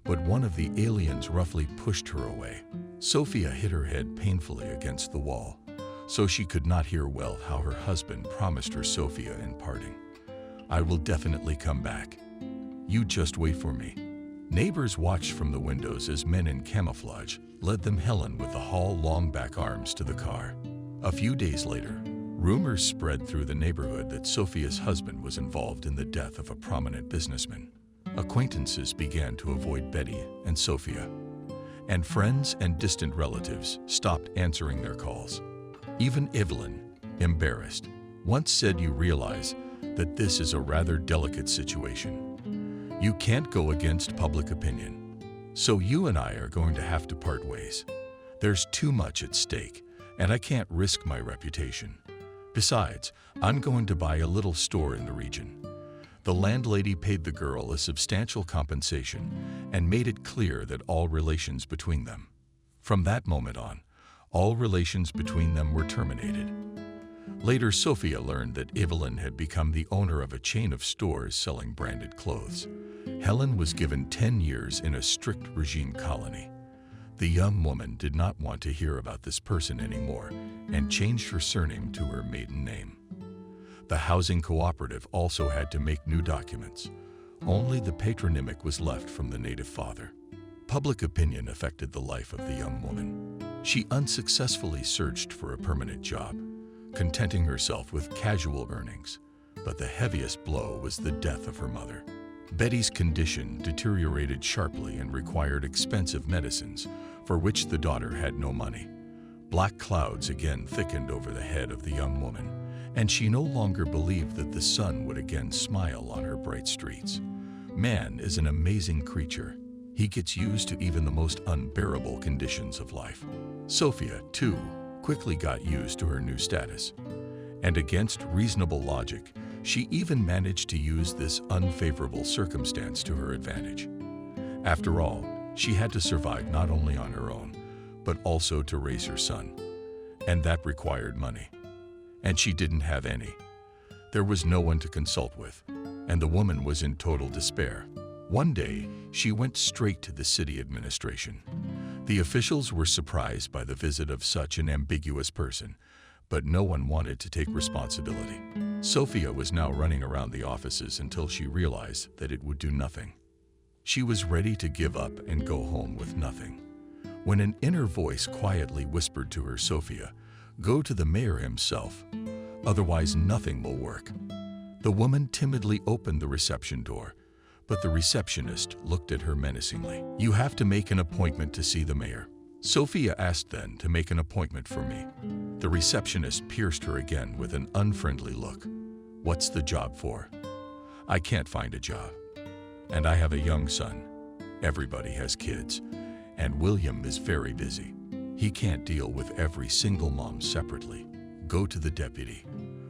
but one of the aliens roughly pushed her away. Sophia hit her head painfully against the wall, so she could not hear well how her husband promised her Sophia in parting. "I will definitely come back. You just wait for me." Neighbors watched from the windows as men in camouflage led them Helen with the Hall long back arms to the car. A few days later, rumors spread through the neighborhood that Sophia's husband was involved in the death of a prominent businessman. Acquaintances began to avoid Betty and Sophia, and friends and distant relatives stopped answering their calls. Even Evelyn, embarrassed, once said, "You realize that this is a rather delicate situation. You can't go against public opinion. So you and I are going to have to part ways. There's too much at stake, and I can't risk my reputation. Besides, I'm going to buy a little store in the region." The landlady paid the girl a substantial compensation and made it clear that all relations between them. From that moment on, all relations between them were terminated. Later, Sophia learned that Evelyn had become the owner of a chain of stores selling branded clothes. Helen was given 10 years in a strict regime colony. The young woman did not want to hear about this person anymore and changed her surname to her maiden name. The housing cooperative also had to make new documents. Only the patronymic was left from the native father. Public opinion affected the life of the young woman. She unsuccessfully searched for a permanent job, contenting herself with casual earnings. But the heaviest blow was the death of her mother. Betty's condition deteriorated sharply and required expensive medicines, for which the daughter had no money. Black clouds again thickened over the head of the young woman, and she no longer believed that the sun would again smile on her bright streets. Man is an amazing creature. He gets used to even the most unbearable conditions of life. Sophia, too, quickly got used to her new status. And against reasonable logic, she even managed to use this unfavorable circumstance to her advantage. After all, she had to survive not only on her own, but also to raise her son. And that required money. And she didn't have any. There was no one to consult with, and the woman was in total despair. One day, she went straight to the city administration. The officials were surprised by the visit of such an ambiguous person, but no one wanted to take responsibility. Sophia was now running around the offices until she realized that it would do nothing. She was ready to give up and go home with nothing, when an inner voice quietly whispered to her, "Sophia, go to the mayor himself, otherwise nothing will work." The woman timidly opened the reception door, but the receptionist looked at her menacingly. "You have to make an appointment to see the mayor." Sophia asked then to make an appointment for me. The receptionist pierced her again with an unfriendly look. "What's the job for?" "I can't find a job. And I have a young son. Everybody has kids. And William is very busy. He can't deal with every single mom separately. Go to the deputy.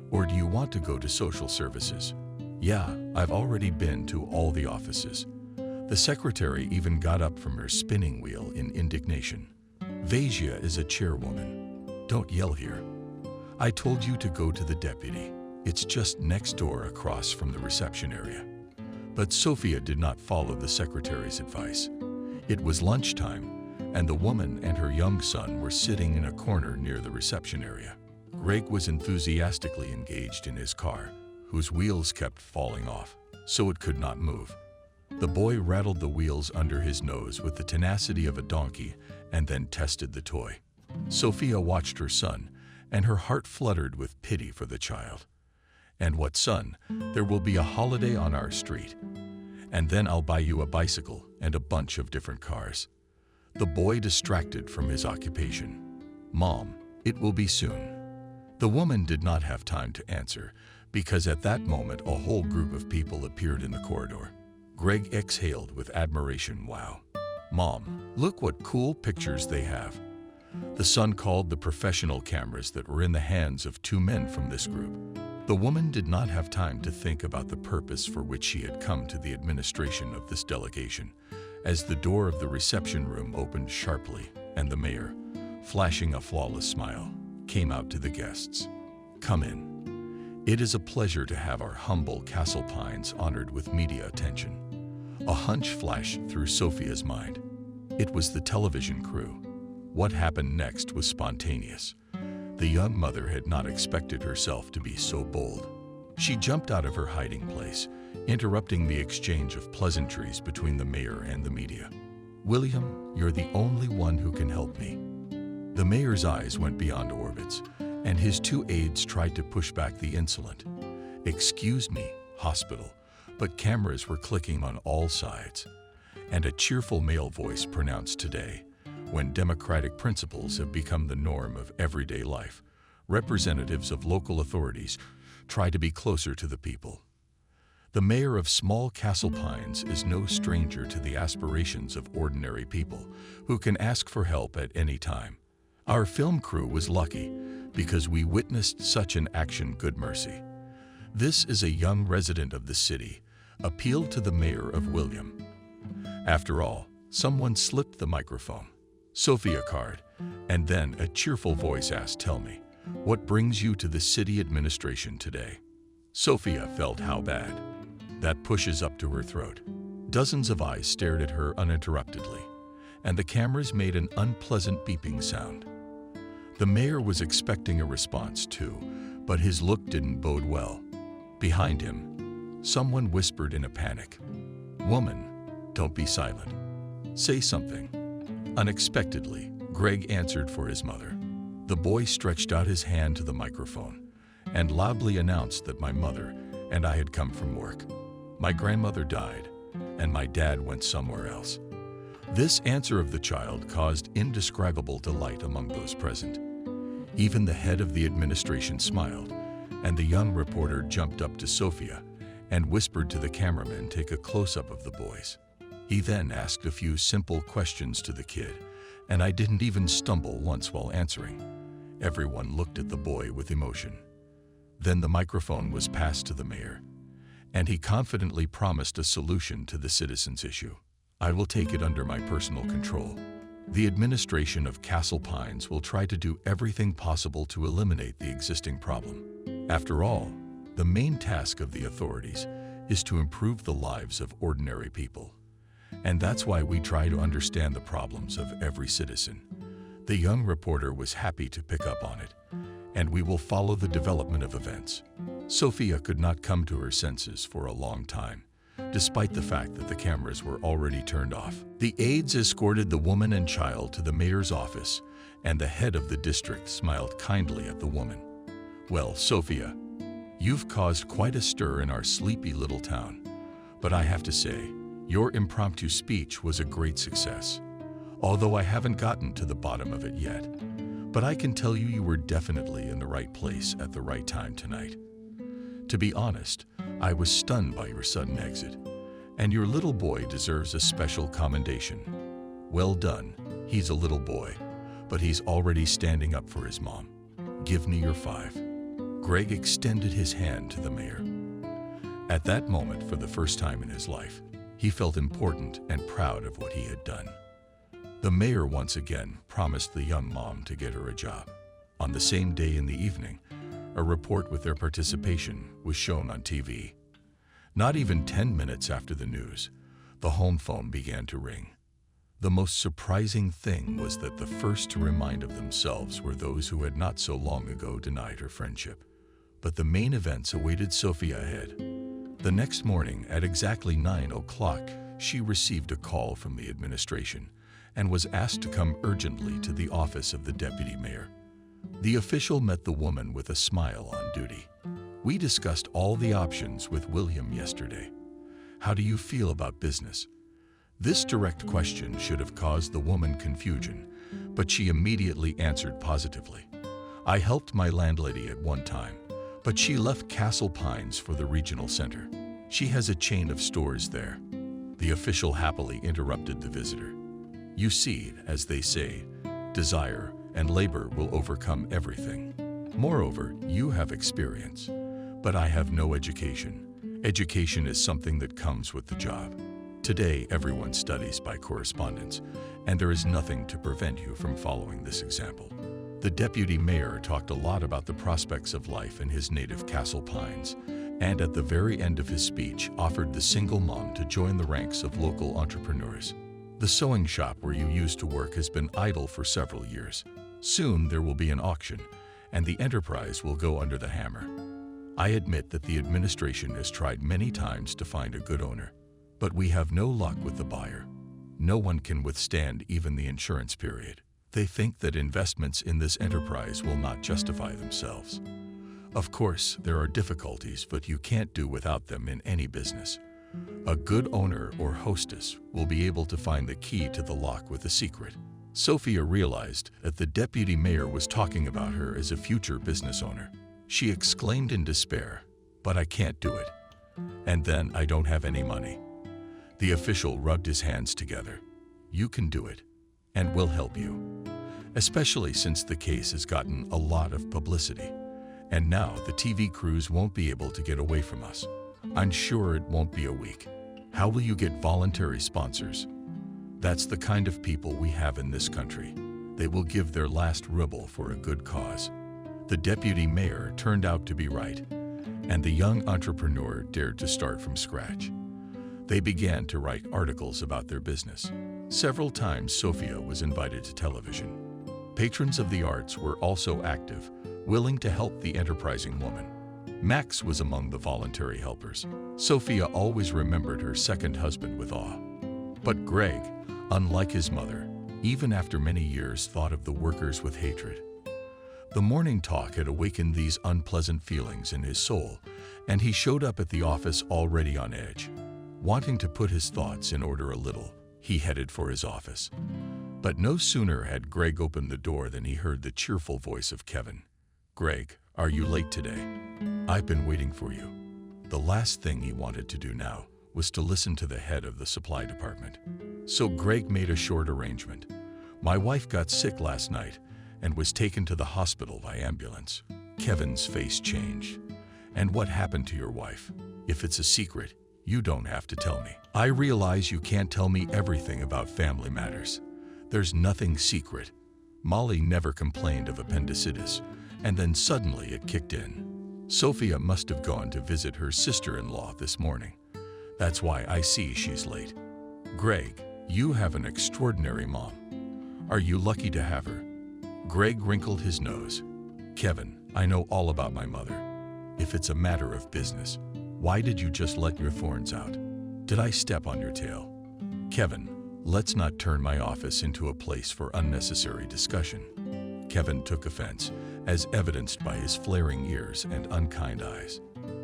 Or do you want to go to social services?" "Yeah, I've already been to all the offices." The secretary even got up from her spinning wheel in indignation. "Vasia is a chairwoman. Don't yell here. I told you to go to the deputy. It's just next door across from the reception area." But Sophia did not follow the secretary's advice. It was lunchtime, and the woman and her young son were sitting in a corner near the reception area. Greg was enthusiastically engaged in his car, whose wheels kept falling off, so it could not move. The boy rattled the wheels under his nose with the tenacity of a donkey and then tested the toy. Sophia watched her son, and her heart fluttered with pity for the child. "And what, son? There will be a holiday on our street. And then I'll buy you a bicycle and a bunch of different cars." The boy distracted from his occupation. "Mom, it will be soon." The woman did not have time to answer, because at that moment a whole group of people appeared in the corridor. Greg exhaled with admiration. "Wow. Mom, look what cool pictures they have." The son called the professional cameras that were in the hands of two men from this group. The woman did not have time to think about the purpose for which she had come to the administration of this delegation, as the door of the reception room opened sharply, and the mayor, flashing a flawless smile, came out to the guests. "Come in. It is a pleasure to have our humble Castle Pines honored with media attention. A hunch flashed through Sophia's mind. It was the television crew. What happened next was spontaneous. The young mother had not expected herself to be so bold. She jumped out of her hiding place, interrupting the exchange of pleasantries between the mayor and the media. "William, you're the only one who can help me." The mayor's eyes went beyond orbits, and his two aides tried to push back the insolent. "Excuse me, hospital," but cameras were clicking on all sides. And a cheerful male voice pronounced today, when democratic principles have become the norm of everyday life, representatives of local authorities try to be closer to the people. The mayor of small Castle Pines is no stranger to the aspirations of ordinary people who can ask for help at any time. Our film crew was lucky because we witnessed such an action. Good mercy. This is a young resident of the city, appealed to the mayor of William. After all, someone slipped the microphone. Sophia card, and then a cheerful voice asked, "Tell me, what brings you to the city administration today?" Sophia felt how bad. That pushes up to her throat. Dozens of eyes stared at her uninterruptedly, and the cameras made an unpleasant beeping sound. The mayor was expecting a response too, but his look didn't bode well. Behind him, someone whispered in a panic, "Woman, don't be silent. Say something." Unexpectedly, Greg answered for his mother. The boy stretched out his hand to the microphone and loudly announced that my mother and I had come from work. My grandmother died, and my dad went somewhere else. This answer of the child caused indescribable delight among those present. Even the head of the administration smiled, and the young reporter jumped up to Sophia and whispered to the cameraman, "Take a close-up of the boys." He then asked a few simple questions to the kid, and I didn't even stumble once while answering. Everyone looked at the boy with emotion. Then the microphone was passed to the mayor, and he confidently promised a solution to the citizens' issue. "I will take it under my personal control. The administration of Castle Pines will try to do everything possible to eliminate the existing problem. After all, the main task of the authorities is to improve the lives of ordinary people. And that's why we try to understand the problems of every citizen." The young reporter was happy to pick up on it, and we will follow the development of events. Sophia could not come to her senses for a long time, despite the fact that the cameras were already turned off. The aides escorted the woman and child to the mayor's office, and the head of the district smiled kindly at the woman. "Well, Sophia, you've caused quite a stir in our sleepy little town, but I have to say, your impromptu speech was a great success, although I haven't gotten to the bottom of it yet. But I can tell you, you were definitely in the right place at the right time tonight. To be honest, I was stunned by your sudden exit, and your little boy deserves a special commendation. Well done. He's a little boy, but he's already standing up for his mom. Give me your 5. Greg extended his hand to the mayor. At that moment, for the first time in his life, he felt important and proud of what he had done. The mayor once again promised the young mom to get her a job. On the same day in the evening, a report with their participation was shown on TV. Not even 10 minutes after the news, the home phone began to ring. The most surprising thing was that the first to remind of themselves were those who had not so long ago denied her friendship. But the main events awaited Sophia ahead. The next morning at exactly 9 o'clock, she received a call from the administration and was asked to come urgently to the office of the deputy mayor. The official met the woman with a smile on duty. "We discussed all the options with William yesterday. How do you feel about business?" This direct question should have caused the woman confusion, but she immediately answered positively. "I helped my landlady at one time, but she left Castle Pines for the regional center. She has a chain of stores there." The official happily interrupted the visitor. "You see, as they say, desire and labor will overcome everything. Moreover, you have experience, but I have no education. Education is something that comes with the job. Today, everyone studies by correspondence, and there is nothing to prevent you from following this example." The deputy mayor talked a lot about the prospects of life in his native Castle Pines, And at the very end of his speech, offered the single mom to join the ranks of local entrepreneurs. The sewing shop where you used to work has been idle for several years. Soon there will be an auction, and the enterprise will go under the hammer. I admit that the administration has tried many times to find a good owner, but we have no luck with the buyer. No one can withstand even the insurance period. They think that investments in this enterprise will not justify themselves. Of course, there are difficulties, but you can't do without them in any business. A good owner or hostess will be able to find the key to the lock with a secret. Sophia realized that the deputy mayor was talking about her as a future business owner. She exclaimed in despair, "But I can't do it. And then I don't have any money." The official rubbed his hands together. "You can do it, and we'll help you. Especially since the case has gotten a lot of publicity. And now the TV crews won't be able to get away from us. I'm sure it won't be a week. How will you get voluntary sponsors? That's the kind of people we have in this country. They will give their last ruble for a good cause." The deputy mayor turned out to be right, and the young entrepreneur dared to start from scratch. They began to write articles about their business. Several times Sophia was invited to television. Patrons of the arts were also active, willing to help the enterprising woman. Max was among the voluntary helpers. Sophia always remembered her second husband with awe. But Greg, unlike his mother, even after many years thought of the workers with hatred. The morning talk had awakened these unpleasant feelings in his soul, and he showed up at the office already on edge. Wanting to put his thoughts in order a little, he headed for his office. But no sooner had Greg opened the door than he heard the cheerful voice of Kevin. "Greg, are you late today? I've been waiting for you." The last thing he wanted to do now was to listen to the head of the supply department. So Greg made a short arrangement. "My wife got sick last night and was taken to the hospital by ambulance." Kevin's face changed. "And what happened to your wife? If it's a secret, you don't have to tell me. I realize you can't tell me everything about family matters. There's nothing secret. Molly never complained of appendicitis, and then suddenly it kicked in. Sophia must have gone to visit her sister-in-law this morning. That's why I see she's late. Greg, you have an extraordinary mom. Are you lucky to have her?" Greg wrinkled his nose. "Kevin, I know all about my mother. If it's a matter of business, why did you just let your thorns out? Did I step on your tail? Kevin, let's not turn my office into a place for unnecessary discussion." Kevin took offense, as evidenced by his flaring ears and unkind eyes.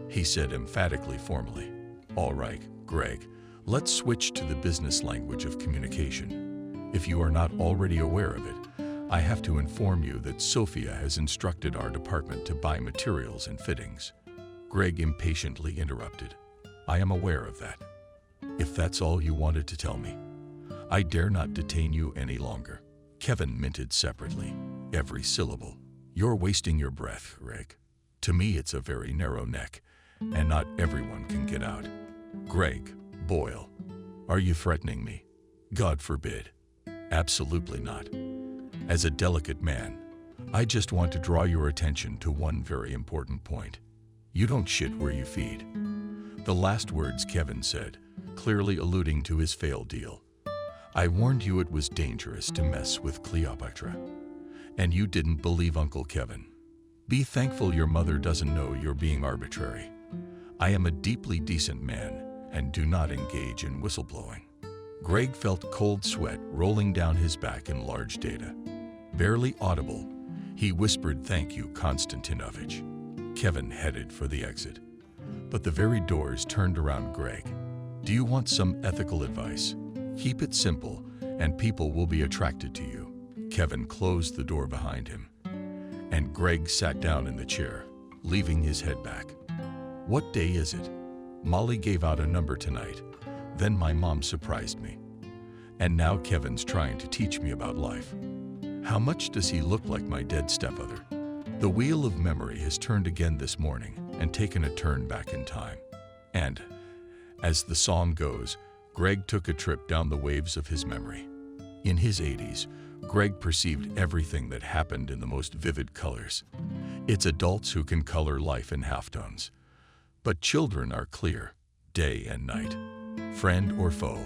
He said emphatically formally, "All right, Greg, let's switch to the business language of communication. If you are not already aware of it, I have to inform you that Sophia has instructed our department to buy materials and fittings." Greg impatiently interrupted. "I am aware of that. If that's all you wanted to tell me, I dare not detain you any longer." Kevin minted separately, every syllable. "You're wasting your breath, Greg. To me, it's a very narrow neck, and not everyone can get out." "Greg Boyle, are you threatening me?" "God forbid. Absolutely not. As a delicate man, I just want to draw your attention to one very important point. You don't shit where you feed." The last words Kevin said, clearly alluding to his failed deal. "I warned you it was dangerous to mess with Cleopatra. And you didn't believe Uncle Kevin. Be thankful your mother doesn't know you're being arbitrary. I am a deeply decent man and do not engage in whistleblowing." Greg felt cold sweat rolling down his back in large data. Barely audible, he whispered, "Thank you, Konstantinovich." Kevin headed for the exit. But the very doors turned around Greg. "Do you want some ethical advice? Keep it simple, and people will be attracted to you." Kevin closed the door behind him, and Greg sat down in the chair, leaving his head back. "What day is it? Molly gave out a number tonight. Then my mom surprised me. And now Kevin's trying to teach me about life. How much does he look like my dead stepmother?" The wheel of memory has turned again this morning and taken a turn back in time. And, as the song goes, Greg took a trip down the waves of his memory. In his 80s, Greg perceived everything that happened in the most vivid colors. It's adults who can color life in halftones. But children are clear, day and night, friend or foe.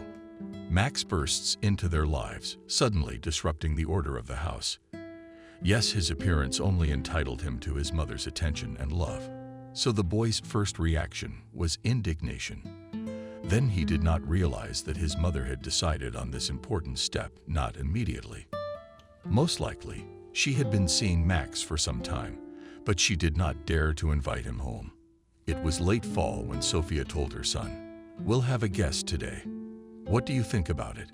Max bursts into their lives, suddenly disrupting the order of the house. Yes, his appearance only entitled him to his mother's attention and love. So the boy's first reaction was indignation. Then he did not realize that his mother had decided on this important step not immediately. Most likely, she had been seeing Max for some time, but she did not dare to invite him home. It was late fall when Sophia told her son, "We'll have a guest today. What do you think about it?"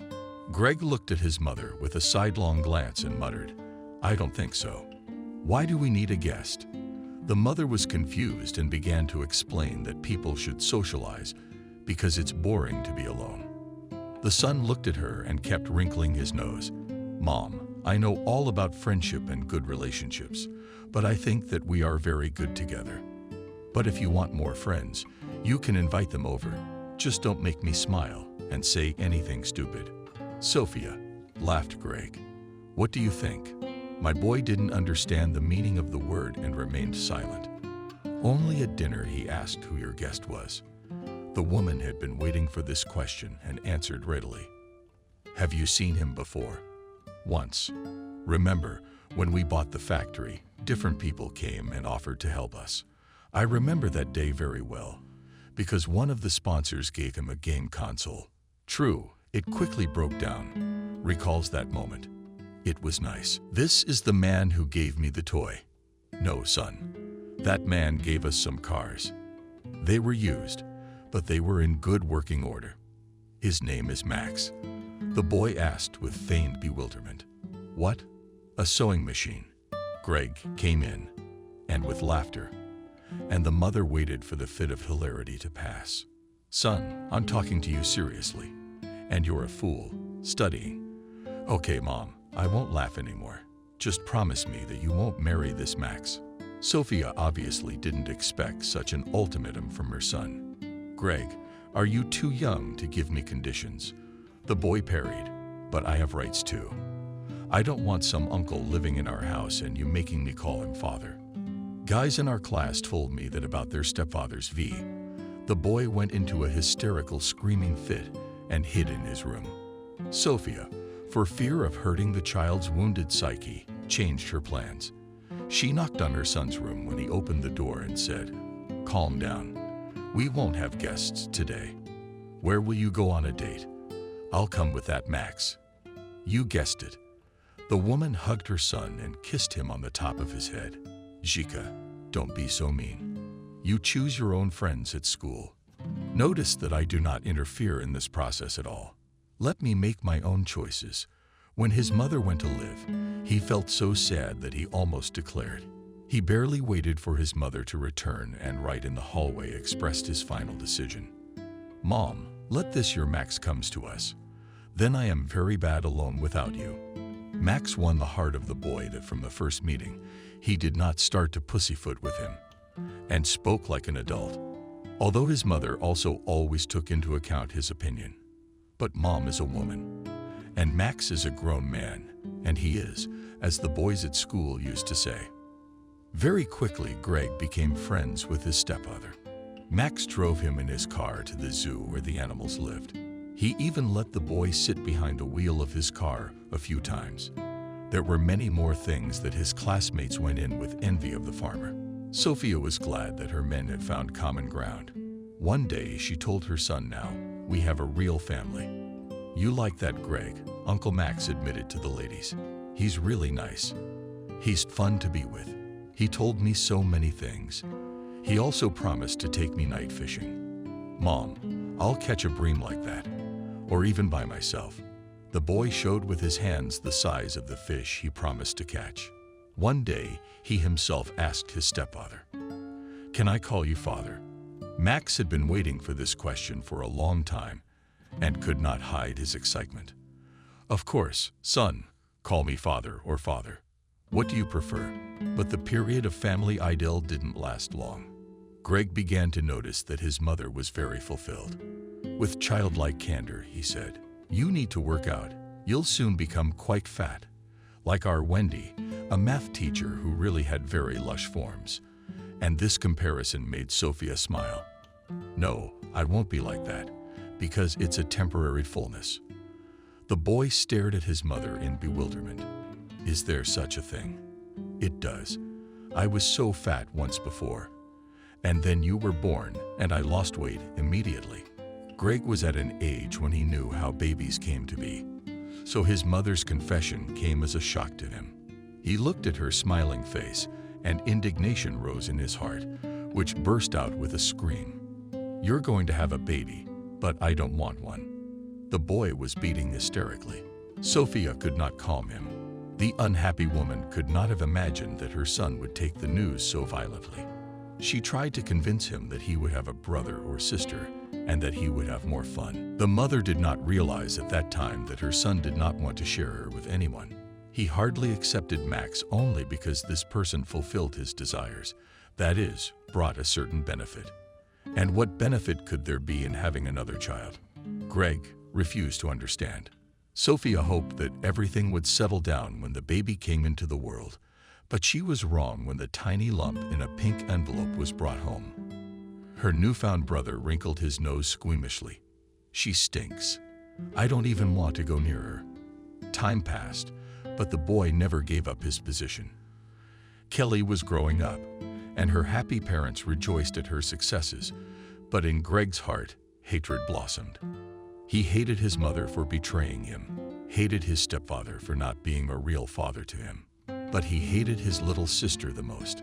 Greg looked at his mother with a sidelong glance and muttered, "I don't think so. Why do we need a guest?" The mother was confused and began to explain that people should socialize because it's boring to be alone. The son looked at her and kept wrinkling his nose. "Mom, I know all about friendship and good relationships, but I think that we are very good together. But if you want more friends, you can invite them over. Just don't make me smile and say anything stupid." "Sophia," laughed Greg. "What do you think?" My boy didn't understand the meaning of the word and remained silent. Only at dinner he asked who your guest was. The woman had been waiting for this question and answered readily. "Have you seen him before?" "Once. Remember, when we bought the factory, different people came and offered to help us. I remember that day very well, because one of the sponsors gave him a game console. True, it quickly broke down. Recalls that moment. It was nice. This is the man who gave me the toy." "No, son. That man gave us some cars. They were used, but they were in good working order. His name is Max." The boy asked with feigned bewilderment. "What?" "A sewing machine." Greg came in, and with laughter, and the mother waited for the fit of hilarity to pass. "Son, I'm talking to you seriously, and you're a fool, studying." "Okay, Mom, I won't laugh anymore. Just promise me that you won't marry this Max." Sophia obviously didn't expect such an ultimatum from her son. "Greg, are you too young to give me conditions?" The boy parried, "But I have rights too. I don't want some uncle living in our house and you making me call him father. Guys in our class told me that about their stepfather's V." The boy went into a hysterical screaming fit and hid in his room. Sophia, for fear of hurting the child's wounded psyche, changed her plans. She knocked on her son's room when he opened the door and said, "Calm down. We won't have guests today. Where will you go on a date?" "I'll come with that Max." "You guessed it." The woman hugged her son and kissed him on the top of his head. "Zhika, don't be so mean. You choose your own friends at school. Notice that I do not interfere in this process at all. Let me make my own choices." When his mother went to live, he felt so sad that he almost declared. He barely waited for his mother to return and right in the hallway expressed his final decision. "Mom, let this your Max comes to us. Then I am very bad alone without you." Max won the heart of the boy that from the first meeting, he did not start to pussyfoot with him, and spoke like an adult, although his mother also always took into account his opinion. But Mom is a woman, and Max is a grown man, and he is, as the boys at school used to say. Very quickly, Greg became friends with his stepfather. Max drove him in his car to the zoo where the animals lived. He even let the boy sit behind the wheel of his car a few times. There were many more things that his classmates went in with envy of the farmer. Sophia was glad that her men had found common ground. One day she told her son, "Now, we have a real family." "You like that, Greg," Uncle Max admitted to the ladies. "He's really nice. He's fun to be with. He told me so many things. He also promised to take me night fishing." "Mom, I'll catch a bream like that, or even by myself." The boy showed with his hands the size of the fish he promised to catch. One day, he himself asked his stepfather, "Can I call you father?" Max had been waiting for this question for a long time and could not hide his excitement. "Of course, son, call me father or father. What do you prefer?" But the period of family idyll didn't last long. Greg began to notice that his mother was very fulfilled. With childlike candor, he said, "You need to work out. You'll soon become quite fat. Like our Wendy, a math teacher who really had very lush forms." And this comparison made Sophia smile. No, I won't be like that, because it's a temporary fullness. The boy stared at his mother in bewilderment. Is there such a thing? It does. I was so fat once before. And then you were born, and I lost weight immediately. Greg was at an age when he knew how babies came to be. So his mother's confession came as a shock to him. He looked at her smiling face, and indignation rose in his heart, which burst out with a scream. You're going to have a baby, but I don't want one. The boy was beating hysterically. Sophia could not calm him. The unhappy woman could not have imagined that her son would take the news so violently. She tried to convince him that he would have a brother or sister and that he would have more fun. The mother did not realize at that time that her son did not want to share her with anyone. He hardly accepted Max only because this person fulfilled his desires, that is, brought a certain benefit. And what benefit could there be in having another child? Greg refused to understand. Sophia hoped that everything would settle down when the baby came into the world, but she was wrong when the tiny lump in a pink envelope was brought home. Her newfound brother wrinkled his nose squeamishly. She stinks. I don't even want to go near her. Time passed, but the boy never gave up his position. Kelly was growing up, and her happy parents rejoiced at her successes, but in Greg's heart, hatred blossomed. He hated his mother for betraying him, hated his stepfather for not being a real father to him, but he hated his little sister the most.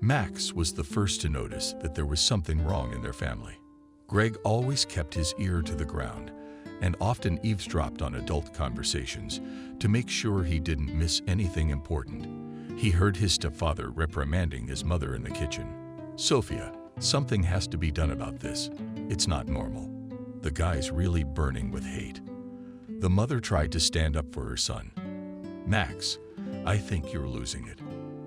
Max was the first to notice that there was something wrong in their family. Greg always kept his ear to the ground and often eavesdropped on adult conversations to make sure he didn't miss anything important. He heard his stepfather reprimanding his mother in the kitchen. Sophia, something has to be done about this. It's not normal. The guy's really burning with hate. The mother tried to stand up for her son. Max, I think you're losing it.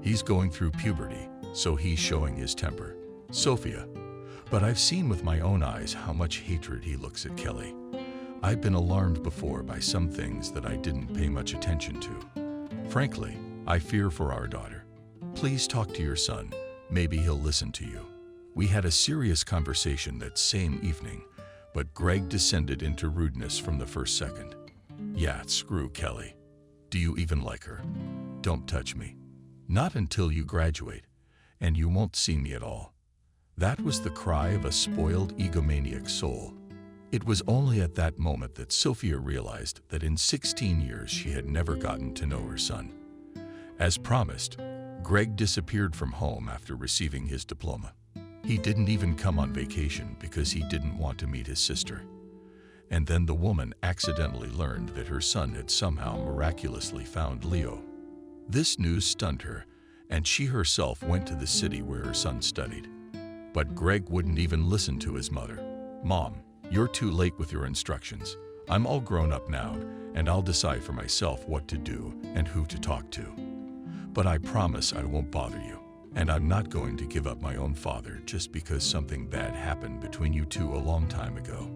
He's going through puberty, so he's showing his temper. Sophia, but I've seen with my own eyes how much hatred he looks at Kelly. I've been alarmed before by some things that I didn't pay much attention to. Frankly, I fear for our daughter. Please talk to your son. Maybe he'll listen to you. We had a serious conversation that same evening, but Greg descended into rudeness from the first second. Yeah, screw Kelly. Do you even like her? Don't touch me. Not until you graduate, and you won't see me at all. That was the cry of a spoiled egomaniac soul. It was only at that moment that Sophia realized that in 16 years she had never gotten to know her son. As promised, Greg disappeared from home after receiving his diploma. He didn't even come on vacation because he didn't want to meet his sister. And then the woman accidentally learned that her son had somehow miraculously found Leo. This news stunned her, and she herself went to the city where her son studied. But Greg wouldn't even listen to his mother. Mom, you're too late with your instructions. I'm all grown up now, and I'll decide for myself what to do and who to talk to. But I promise I won't bother you, and I'm not going to give up my own father just because something bad happened between you two a long time ago.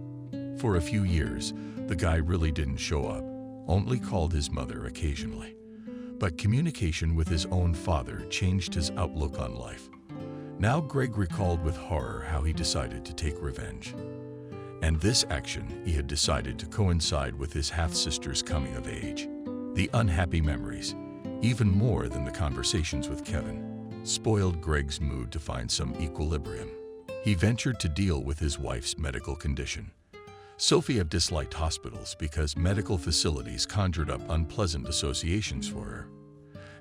For a few years, the guy really didn't show up, only called his mother occasionally. But communication with his own father changed his outlook on life. Now Greg recalled with horror how he decided to take revenge. And this action he had decided to coincide with his half-sister's coming of age. The unhappy memories, even more than the conversations with Kevin, spoiled Greg's mood to find some equilibrium. He ventured to deal with his wife's medical condition. Sophia disliked hospitals because medical facilities conjured up unpleasant associations for her.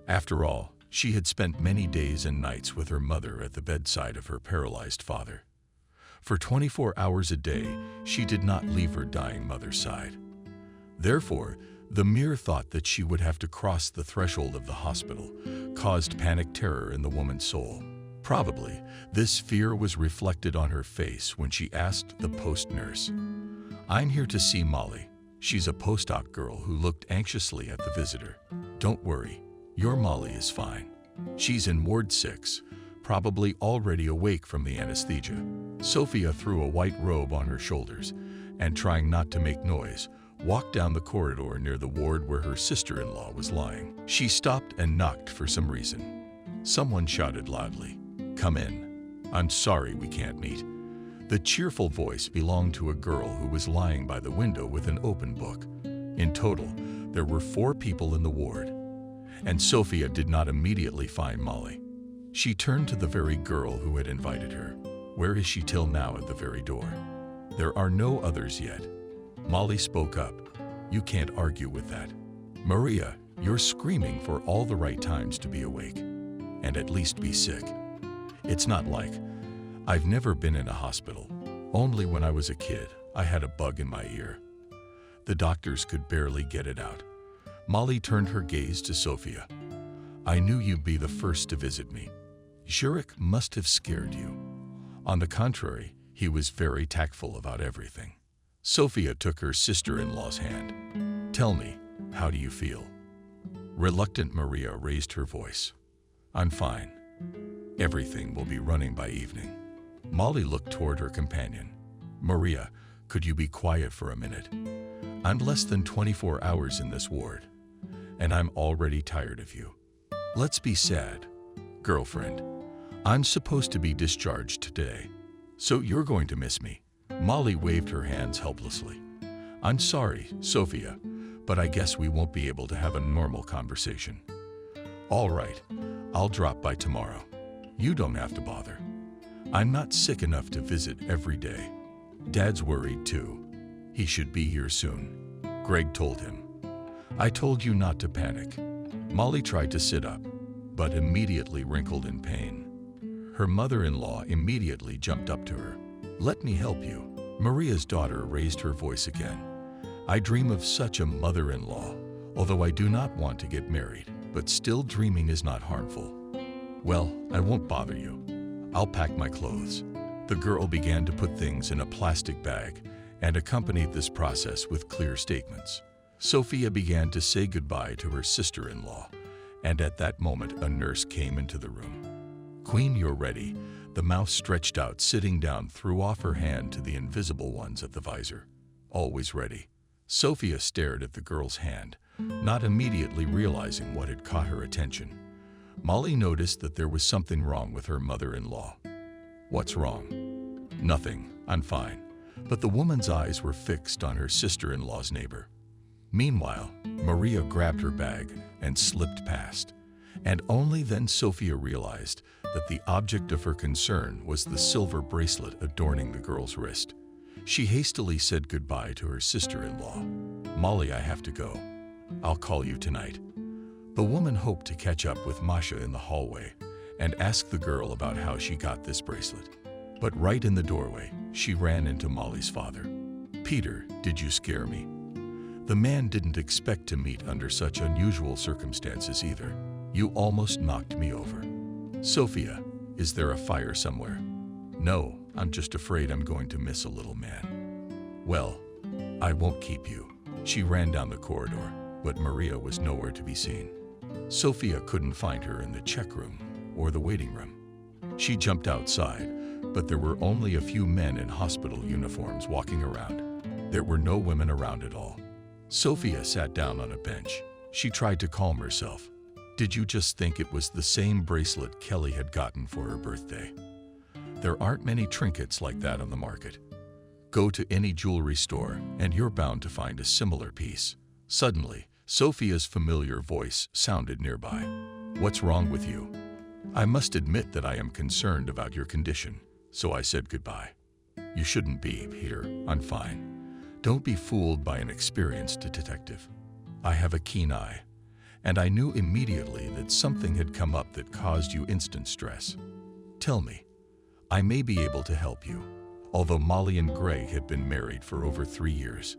After all, she had spent many days and nights with her mother at the bedside of her paralyzed father. For 24 hours a day, she did not leave her dying mother's side. Therefore, the mere thought that she would have to cross the threshold of the hospital caused panic terror in the woman's soul. Probably, this fear was reflected on her face when she asked the post nurse, "I'm here to see Molly." She's a post-op girl who looked anxiously at the visitor. "Don't worry, your Molly is fine. She's in Ward 6, probably already awake from the anesthesia." Sophia threw a white robe on her shoulders and, trying not to make noise, walked down the corridor near the ward where her sister-in-law was lying. She stopped and knocked for some reason. Someone shouted loudly, "Come in. I'm sorry we can't meet." The cheerful voice belonged to a girl who was lying by the window with an open book. In total, there were 4 people in the ward, and Sophia did not immediately find Molly. She turned to the very girl who had invited her. Where is she till now at the very door? There are no others yet. Molly spoke up. You can't argue with that. Maria, you're screaming for all the right times to be awake, and at least be sick. It's not like I've never been in a hospital. Only when I was a kid, I had a bug in my ear. The doctors could barely get it out. Molly turned her gaze to Sophia. I knew you'd be the first to visit me. Zurich must have scared you. On the contrary, he was very tactful about everything. Sophia took her sister-in-law's hand. Tell me, how do you feel? Reluctant Maria raised her voice. I'm fine. Everything will be running by evening. Molly looked toward her companion. Maria, could you be quiet for a minute? I'm less than 24 hours in this ward, and I'm already tired of you. Let's be sad. Girlfriend, I'm supposed to be discharged today, so you're going to miss me. Molly waved her hands helplessly. I'm sorry, Sophia, but I guess we won't be able to have a normal conversation. All right, I'll drop by tomorrow. You don't have to bother. I'm not sick enough to visit every day. Dad's worried too. He should be here soon. Greg told him. I told you not to panic. Molly tried to sit up, but immediately wrinkled in pain. Her mother-in-law immediately jumped up to her. Let me help you. Maria's daughter raised her voice again. I dream of such a mother-in-law, although I do not want to get married, but still dreaming is not harmful. Well, I won't bother you. I'll pack my clothes. The girl began to put things in a plastic bag and accompanied this process with clear statements. Sophia began to say goodbye to her sister-in-law, and at that moment a nurse came into the room. Queen, you're ready. The mouse stretched out, sitting down, threw off her hand to the invisible ones at the visor. Always ready. Sophia stared at the girl's hand, not immediately realizing what had caught her attention. Molly noticed that there was something wrong with her mother-in-law. What's wrong? Nothing. I'm fine. But the woman's eyes were fixed on her sister-in-law's neighbor. Meanwhile, Maria grabbed her bag and slipped past, and only then Sophia realized that the object of her concern was the silver bracelet adorning the girl's wrist. She hastily said goodbye to her sister-in-law. Molly, I have to go. I'll call you tonight. The woman hoped to catch up with Masha in the hallway and ask the girl about how she got this bracelet. But right in the doorway, she ran into Molly's father. Peter, did you scare me? The man didn't expect to meet under such unusual circumstances either. You almost knocked me over. Sophia, is there a fire somewhere? No, I'm just afraid I'm going to miss a little man. Well, I won't keep you. She ran down the corridor, but Maria was nowhere to be seen. Sophia couldn't find her in the check room or the waiting room. She jumped outside, but there were only a few men in hospital uniforms walking around. There were no women around at all. Sophia sat down on a bench. She tried to calm herself. Did you just think it was the same bracelet Kelly had gotten for her birthday? There aren't many trinkets like that on the market. Go to any jewelry store and you're bound to find a similar piece. Suddenly, Sophia's familiar voice sounded nearby. What's wrong with you? I must admit that I am concerned about your condition, so I said goodbye. You shouldn't be, Peter. I'm fine. Don't be fooled by an experienced detective. I have a keen eye, and I knew immediately that something had come up that caused you instant stress. Tell me, I may be able to help you. Although Molly and Greg had been married for over 3 years,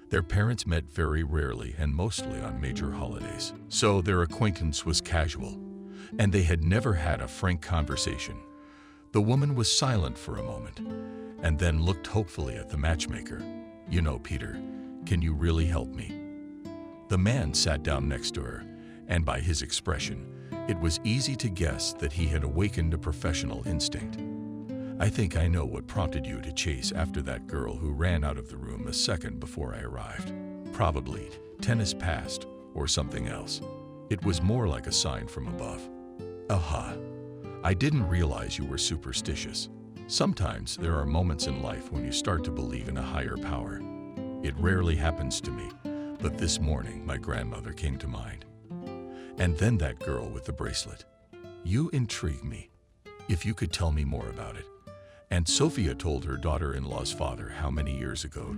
their parents met very rarely and mostly on major holidays. So their acquaintance was casual, and they had never had a frank conversation. The woman was silent for a moment, and then looked hopefully at the matchmaker. You know, Peter, can you really help me? The man sat down next to her, and by his expression, it was easy to guess that he had awakened a professional instinct. I think I know what prompted you to chase after that girl who ran out of the room a second before I arrived. Probably tennis past or something else. It was more like a sign from above. Aha! I didn't realize you were superstitious. Sometimes there are moments in life when you start to believe in a higher power. It rarely happens to me, but this morning my grandmother came to mind. And then that girl with the bracelet. You intrigue me. If you could tell me more about it. And Sophia told her daughter-in-law's father how many years ago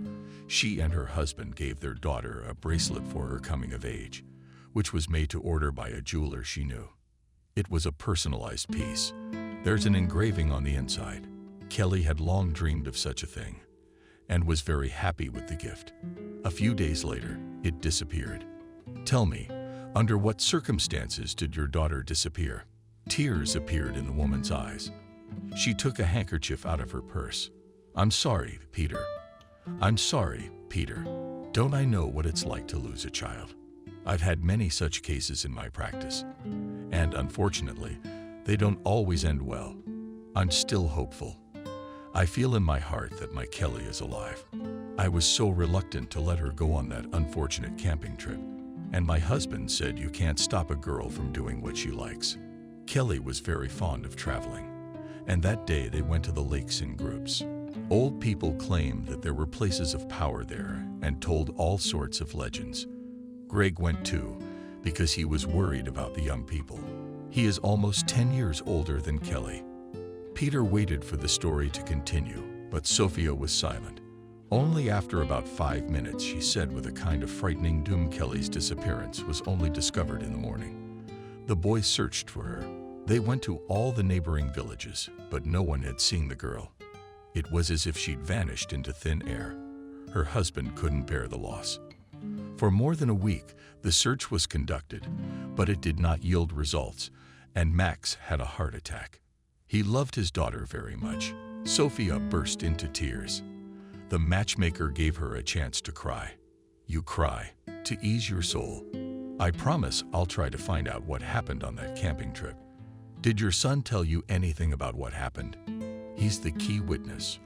she and her husband gave their daughter a bracelet for her coming of age, which was made to order by a jeweler she knew. It was a personalized piece. There's an engraving on the inside. Kelly had long dreamed of such a thing and was very happy with the gift. A few days later, it disappeared. Tell me, under what circumstances did your daughter disappear? Tears appeared in the woman's eyes. She took a handkerchief out of her purse. I'm sorry, Peter. I'm sorry, Peter. Don't I know what it's like to lose a child? I've had many such cases in my practice, and unfortunately, they don't always end well. I'm still hopeful. I feel in my heart that my Kelly is alive. I was so reluctant to let her go on that unfortunate camping trip, and my husband said you can't stop a girl from doing what she likes. Kelly was very fond of traveling, and that day they went to the lakes in groups. Old people claimed that there were places of power there and told all sorts of legends. Greg went too, because he was worried about the young people. He is almost 10 years older than Kelly. Peter waited for the story to continue, but Sophia was silent. Only after about 5 minutes she said with a kind of frightening doom, Kelly's disappearance was only discovered in the morning. The boys searched for her. They went to all the neighboring villages, but no one had seen the girl. It was as if she'd vanished into thin air. Her husband couldn't bear the loss. For more than a week, the search was conducted, but it did not yield results, and Max had a heart attack. He loved his daughter very much. Sophia burst into tears. The matchmaker gave her a chance to cry. You cry, to ease your soul. I promise I'll try to find out what happened on that camping trip. Did your son tell you anything about what happened? He's the key witness.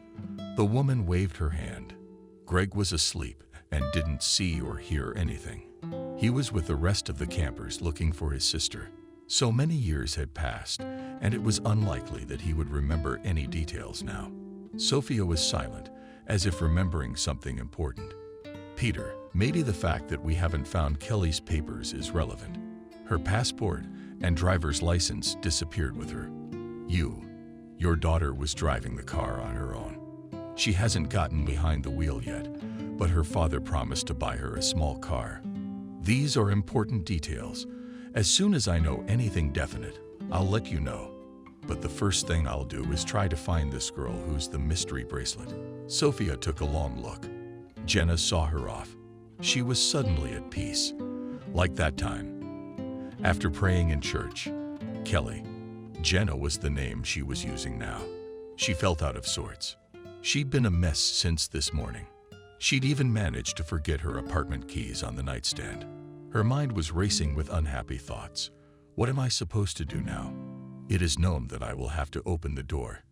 The woman waved her hand. Greg was asleep and didn't see or hear anything. He was with the rest of the campers looking for his sister. So many years had passed, and it was unlikely that he would remember any details now. Sophia was silent, as if remembering something important. Peter, maybe the fact that we haven't found Kelly's papers is relevant. Her passport and driver's license disappeared with her. Your daughter was driving the car on her own. She hasn't gotten behind the wheel yet, but her father promised to buy her a small car. These are important details. As soon as I know anything definite, I'll let you know. But the first thing I'll do is try to find this girl who's the mystery bracelet. Sophia took a long look. Jenna saw her off. She was suddenly at peace, like that time. After praying in church, Kelly. Jenna was the name she was using now. She felt out of sorts. She'd been a mess since this morning. She'd even managed to forget her apartment keys on the nightstand. Her mind was racing with unhappy thoughts. What am I supposed to do now? It is known that I will have to open the door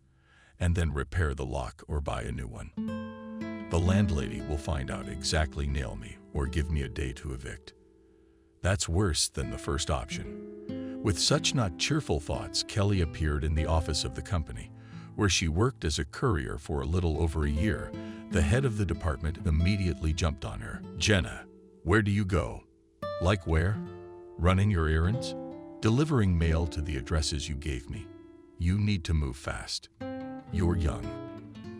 and then repair the lock or buy a new one. The landlady will find out exactly, nail me or give me a day to evict. That's worse than the first option. With such not cheerful thoughts, Kelly appeared in the office of the company, where she worked as a courier for a little over a year. The head of the department immediately jumped on her. Jenna, where do you go? Like where? Running your errands? Delivering mail to the addresses you gave me. You need to move fast. You're young.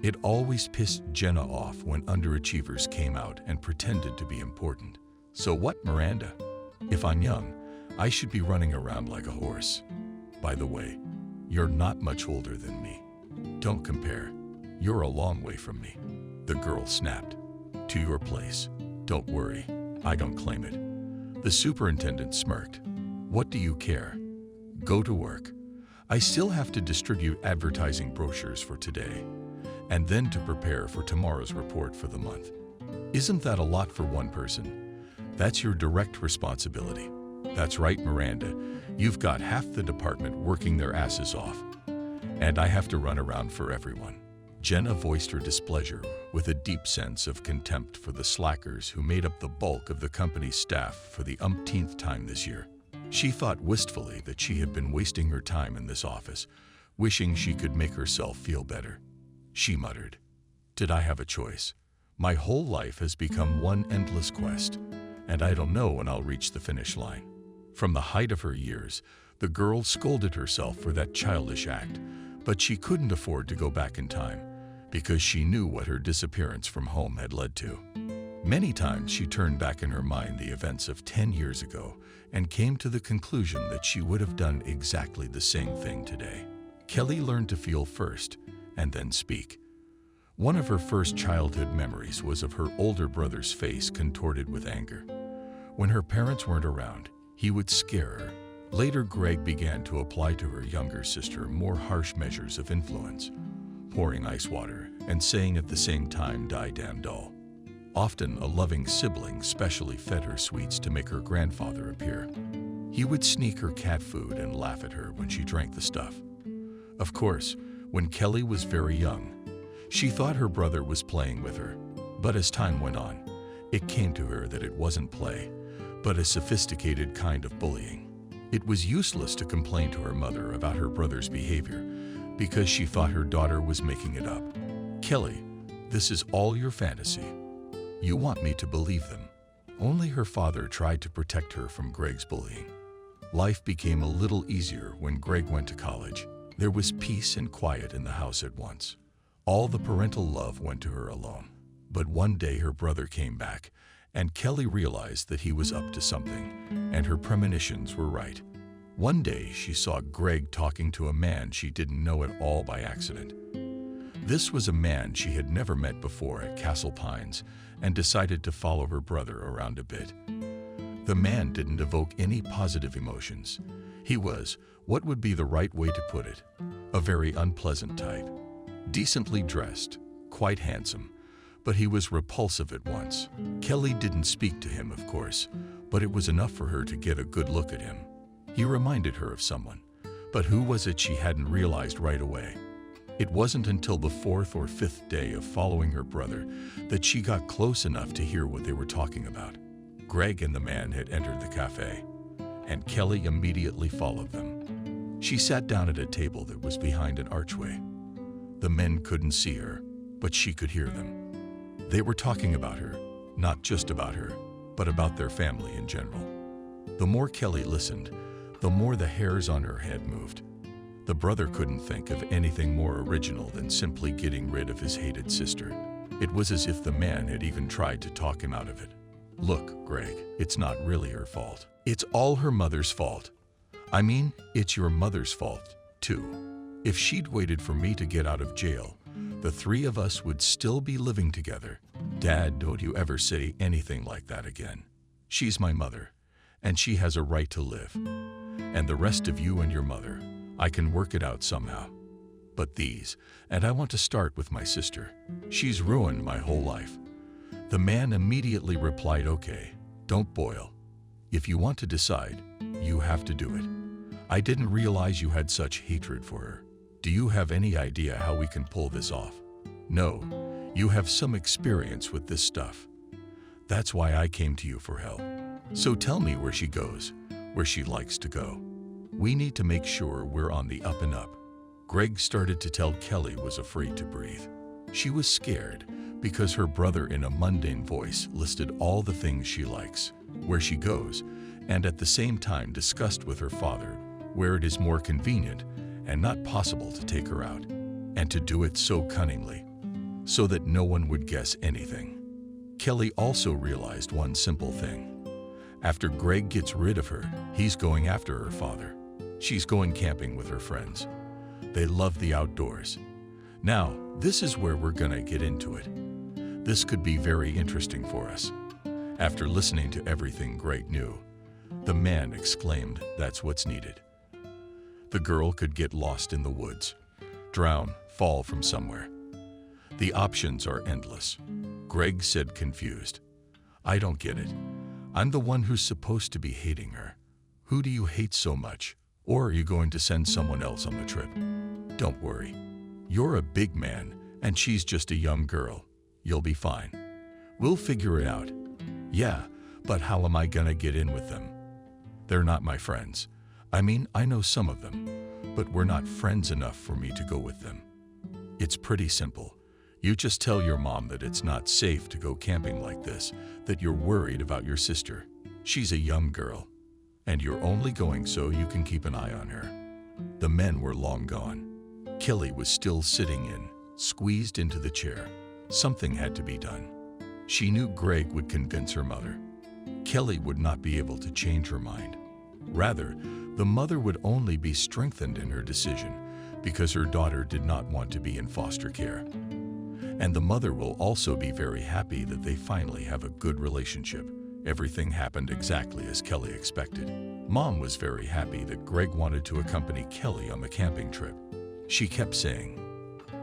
It always pissed Jenna off when underachievers came out and pretended to be important. So what, Miranda? If I'm young, I should be running around like a horse. By the way, you're not much older than me. Don't compare. You're a long way from me. The girl snapped. To your place. Don't worry, I don't claim it. The superintendent smirked. What do you care? Go to work. I still have to distribute advertising brochures for today, and then to prepare for tomorrow's report for the month. Isn't that a lot for one person? That's your direct responsibility. That's right, Miranda. You've got half the department working their asses off, and I have to run around for everyone. Jenna voiced her displeasure with a deep sense of contempt for the slackers who made up the bulk of the company's staff for the umpteenth time this year. She thought wistfully that she had been wasting her time in this office, wishing she could make herself feel better. She muttered, "Did I have a choice? My whole life has become one endless quest, and I don't know when I'll reach the finish line." From the height of her years, the girl scolded herself for that childish act, but she couldn't afford to go back in time, because she knew what her disappearance from home had led to. Many times she turned back in her mind the events of 10 years ago and came to the conclusion that she would have done exactly the same thing today. Kelly learned to feel first and then speak. One of her first childhood memories was of her older brother's face contorted with anger. When her parents weren't around, he would scare her. Later, Greg began to apply to her younger sister more harsh measures of influence, pouring ice water and saying at the same time, "Die damn doll." Often, a loving sibling specially fed her sweets to make her grandfather appear. He would sneak her cat food and laugh at her when she drank the stuff. Of course, when Kelly was very young, she thought her brother was playing with her. But as time went on, it came to her that it wasn't play, but a sophisticated kind of bullying. It was useless to complain to her mother about her brother's behavior, because she thought her daughter was making it up. "Kelly, this is all your fantasy. You want me to believe them." Only her father tried to protect her from Greg's bullying. Life became a little easier when Greg went to college. There was peace and quiet in the house at once. All the parental love went to her alone. But one day her brother came back, and Kelly realized that he was up to something, and her premonitions were right. One day she saw Greg talking to a man she didn't know at all by accident. This was a man she had never met before at Castle Pines, and decided to follow her brother around a bit. The man didn't evoke any positive emotions. He was, what would be the right way to put it, a very unpleasant type. Decently dressed, quite handsome, but he was repulsive at once. Kelly didn't speak to him, of course, but it was enough for her to get a good look at him. He reminded her of someone, but who was it she hadn't realized right away? It wasn't until the 4th or 5th day of following her brother that she got close enough to hear what they were talking about. Greg and the man had entered the cafe, and Kelly immediately followed them. She sat down at a table that was behind an archway. The men couldn't see her, but she could hear them. They were talking about her, not just about her, but about their family in general. The more Kelly listened, the more the hairs on her head moved. The brother couldn't think of anything more original than simply getting rid of his hated sister. It was as if the man had even tried to talk him out of it. "Look, Greg, it's not really her fault. It's all her mother's fault. I mean, it's your mother's fault, too. If she'd waited for me to get out of jail, the three of us would still be living together. Dad, don't you ever say anything like that again. She's my mother, and she has a right to live. And the rest of you and your mother, I can work it out somehow. But these, and I want to start with my sister. She's ruined my whole life." The man immediately replied, "Okay, don't boil. If you want to decide, you have to do it. I didn't realize you had such hatred for her. Do you have any idea how we can pull this off? No, you have some experience with this stuff. That's why I came to you for help. So tell me where she goes, where she likes to go. We need to make sure we're on the up and up." Greg started to tell Kelly was afraid to breathe. She was scared because her brother in a mundane voice listed all the things she likes, where she goes, and at the same time discussed with her father where it is more convenient and not possible to take her out, and to do it so cunningly, so that no one would guess anything. Kelly also realized one simple thing. After Greg gets rid of her, he's going after her father. She's going camping with her friends. They love the outdoors. Now, this is where we're gonna get into it. This could be very interesting for us. After listening to everything Greg knew, the man exclaimed, "That's what's needed." The girl could get lost in the woods, drown, fall from somewhere. The options are endless. Greg said, confused, "I don't get it. I'm the one who's supposed to be hating her. Who do you hate so much? Or are you going to send someone else on the trip? Don't worry. You're a big man, and she's just a young girl. You'll be fine. We'll figure it out." "Yeah, but how am I gonna get in with them? They're not my friends. I mean, I know some of them, but we're not friends enough for me to go with them. It's pretty simple. You just tell your mom that it's not safe to go camping like this, that you're worried about your sister. She's a young girl, and you're only going so you can keep an eye on her." The men were long gone. Kelly was still sitting squeezed into the chair. Something had to be done. She knew Greg would convince her mother. Kelly would not be able to change her mind. Rather, the mother would only be strengthened in her decision because her daughter did not want to be in foster care. And the mother will also be very happy that they finally have a good relationship. Everything happened exactly as Kelly expected. Mom was very happy that Greg wanted to accompany Kelly on the camping trip. She kept saying,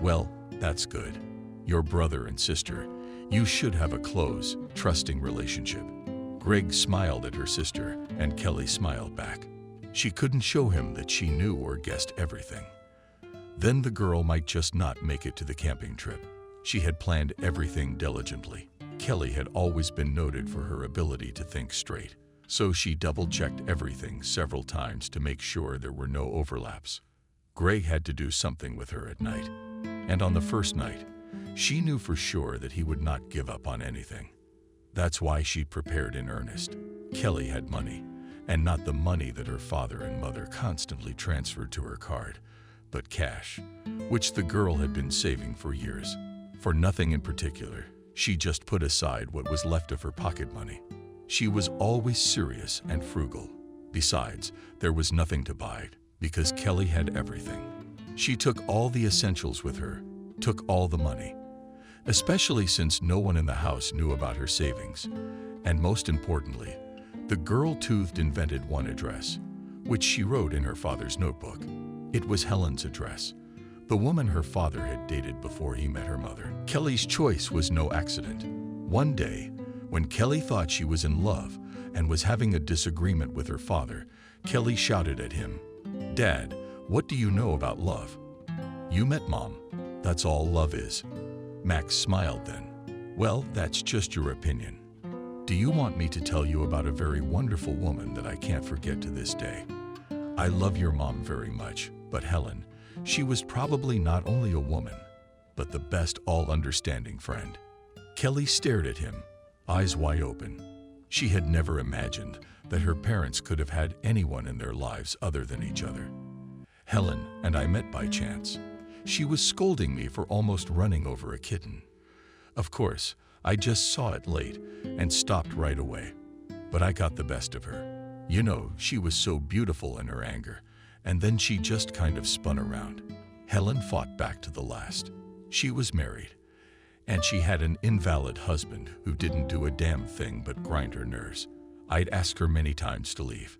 "Well, that's good. Your brother and sister, you should have a close, trusting relationship." Greg smiled at her sister, and Kelly smiled back. She couldn't show him that she knew or guessed everything. Then the girl might just not make it to the camping trip. She had planned everything diligently. Kelly had always been noted for her ability to think straight, so she double-checked everything several times to make sure there were no overlaps. Greg had to do something with her at night, and on the first night, she knew for sure that he would not give up on anything. That's why she prepared in earnest. Kelly had money, and not the money that her father and mother constantly transferred to her card, but cash, which the girl had been saving for years. For nothing in particular, she just put aside what was left of her pocket money. She was always serious and frugal. Besides, there was nothing to buy because Kelly had everything. She took all the essentials with her, took all the money, especially since no one in the house knew about her savings. And most importantly, the girl toothed invented one address, which she wrote in her father's notebook. It was Helen's address, the woman her father had dated before he met her mother. Kelly's choice was no accident. One day, when Kelly thought she was in love and was having a disagreement with her father, Kelly shouted at him, "Dad, what do you know about love? You met Mom. That's all love is." Max smiled then. "Well, that's just your opinion. Do you want me to tell you about a very wonderful woman that I can't forget to this day? I love your mom very much, but Helen, she was probably not only a woman, but the best all-understanding friend." Kelly stared at him, eyes wide open. She had never imagined that her parents could have had anyone in their lives other than each other. "Helen and I met by chance. She was scolding me for almost running over a kitten. Of course, I just saw it late and stopped right away. But I got the best of her. You know, she was so beautiful in her anger, and then she just kind of spun around." Helen fought back to the last. She was married, and she had an invalid husband who didn't do a damn thing but grind her nerves. I'd ask her many times to leave.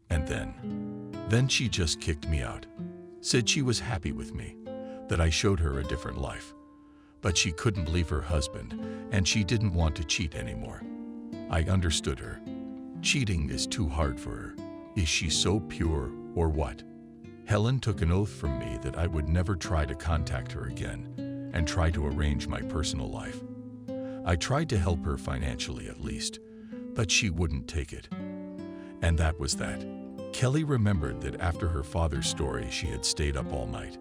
And then she just kicked me out. Said she was happy with me, that I showed her a different life. But she couldn't leave her husband, and she didn't want to cheat anymore. I understood her. Cheating is too hard for her. Is she so pure, or what? Helen took an oath from me that I would never try to contact her again and try to arrange my personal life. I tried to help her financially at least, but she wouldn't take it. And that was that. Kelly remembered that after her father's story, she had stayed up all night.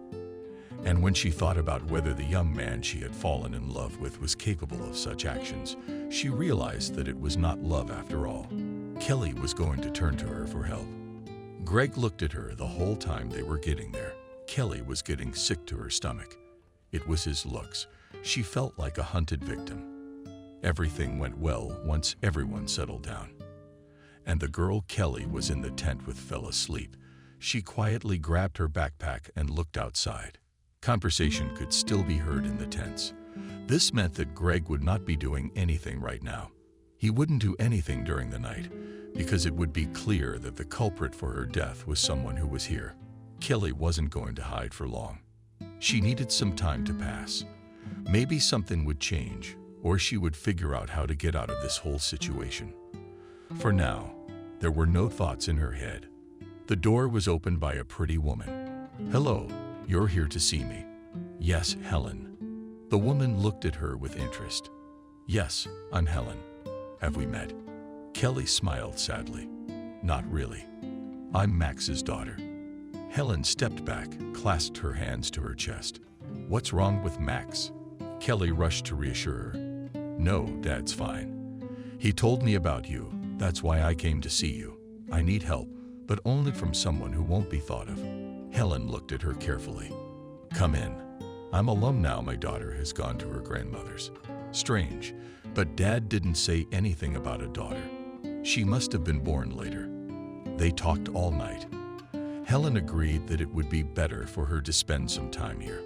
And when she thought about whether the young man she had fallen in love with was capable of such actions, she realized that it was not love after all. Kelly was going to turn to her for help. Greg looked at her the whole time they were getting there. Kelly was getting sick to her stomach. It was his looks. She felt like a hunted victim. Everything went well once everyone settled down. And the girl Kelly was in the tent with fell asleep. She quietly grabbed her backpack and looked outside. Conversation could still be heard in the tents. This meant that Greg would not be doing anything right now. He wouldn't do anything during the night because it would be clear that the culprit for her death was someone who was here. Kelly wasn't going to hide for long. She needed some time to pass. Maybe something would change, or she would figure out how to get out of this whole situation. For now, there were no thoughts in her head. The door was opened by a pretty woman. "Hello, you're here to see me." "Yes, Helen." The woman looked at her with interest. "Yes, I'm Helen. Have we met?" Kelly smiled sadly. "Not really. I'm Max's daughter." Helen stepped back, clasped her hands to her chest. What's wrong with Max? Kelly rushed to reassure her. No, Dad's fine. He told me about you. That's why I came to see you. I need help, but only from someone who won't be thought of. Helen looked at her carefully. Come in. I'm alone now. My daughter has gone to her grandmother's. Strange, but Dad didn't say anything about a daughter. She must have been born later. They talked all night. Helen agreed that it would be better for her to spend some time here.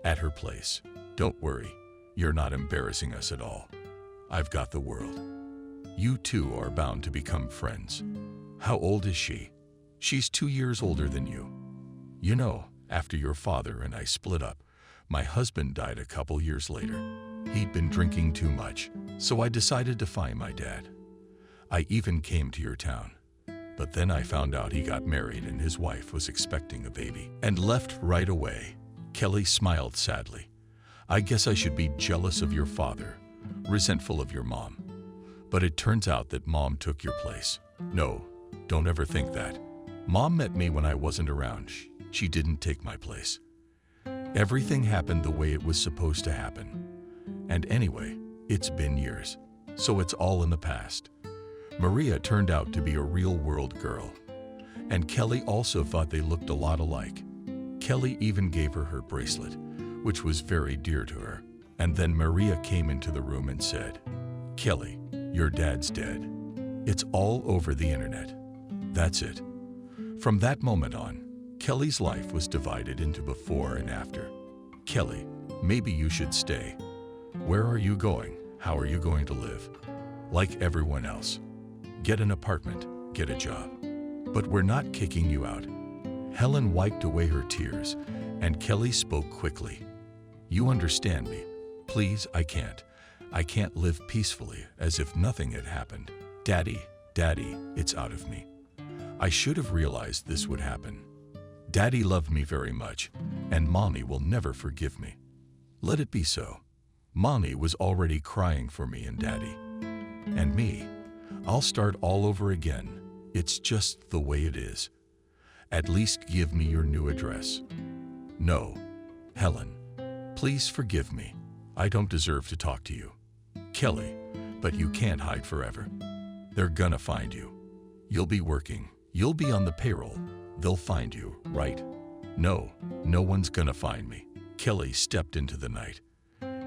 At her place. Don't worry, you're not embarrassing us at all. I've got the world. You two are bound to become friends. How old is she? She's 2 years older than you. You know, after your father and I split up, my husband died a couple years later. He'd been drinking too much, so I decided to find my dad. I even came to your town. But then I found out he got married and his wife was expecting a baby and left right away. Kelly smiled sadly. I guess I should be jealous of your father, resentful of your mom. But it turns out that Mom took your place. No, don't ever think that. Mom met me when I wasn't around. She didn't take my place. Everything happened the way it was supposed to happen. And anyway, it's been years, so it's all in the past. Maria turned out to be a real-world girl. And Kelly also thought they looked a lot alike. Kelly even gave her her bracelet, which was very dear to her. And then Maria came into the room and said, Kelly, your dad's dead. It's all over the internet. That's it. From that moment on, Kelly's life was divided into before and after. Kelly, maybe you should stay. Where are you going? How are you going to live? Like everyone else. Get an apartment, get a job. But we're not kicking you out. Helen wiped away her tears, and Kelly spoke quickly. You understand me. Please, I can't. I can't live peacefully as if nothing had happened. Daddy, it's out of me. I should have realized this would happen. Daddy loved me very much, and Mommy will never forgive me. Let it be so. Mommy was already crying for me and Daddy. And me. I'll start all over again. It's just the way it is. At least give me your new address. No. Helen, please forgive me. I don't deserve to talk to you. Kelly, but you can't hide forever. They're gonna find you. You'll be working. You'll be on the payroll. They'll find you, right? No, no one's gonna find me. Kelly stepped into the night.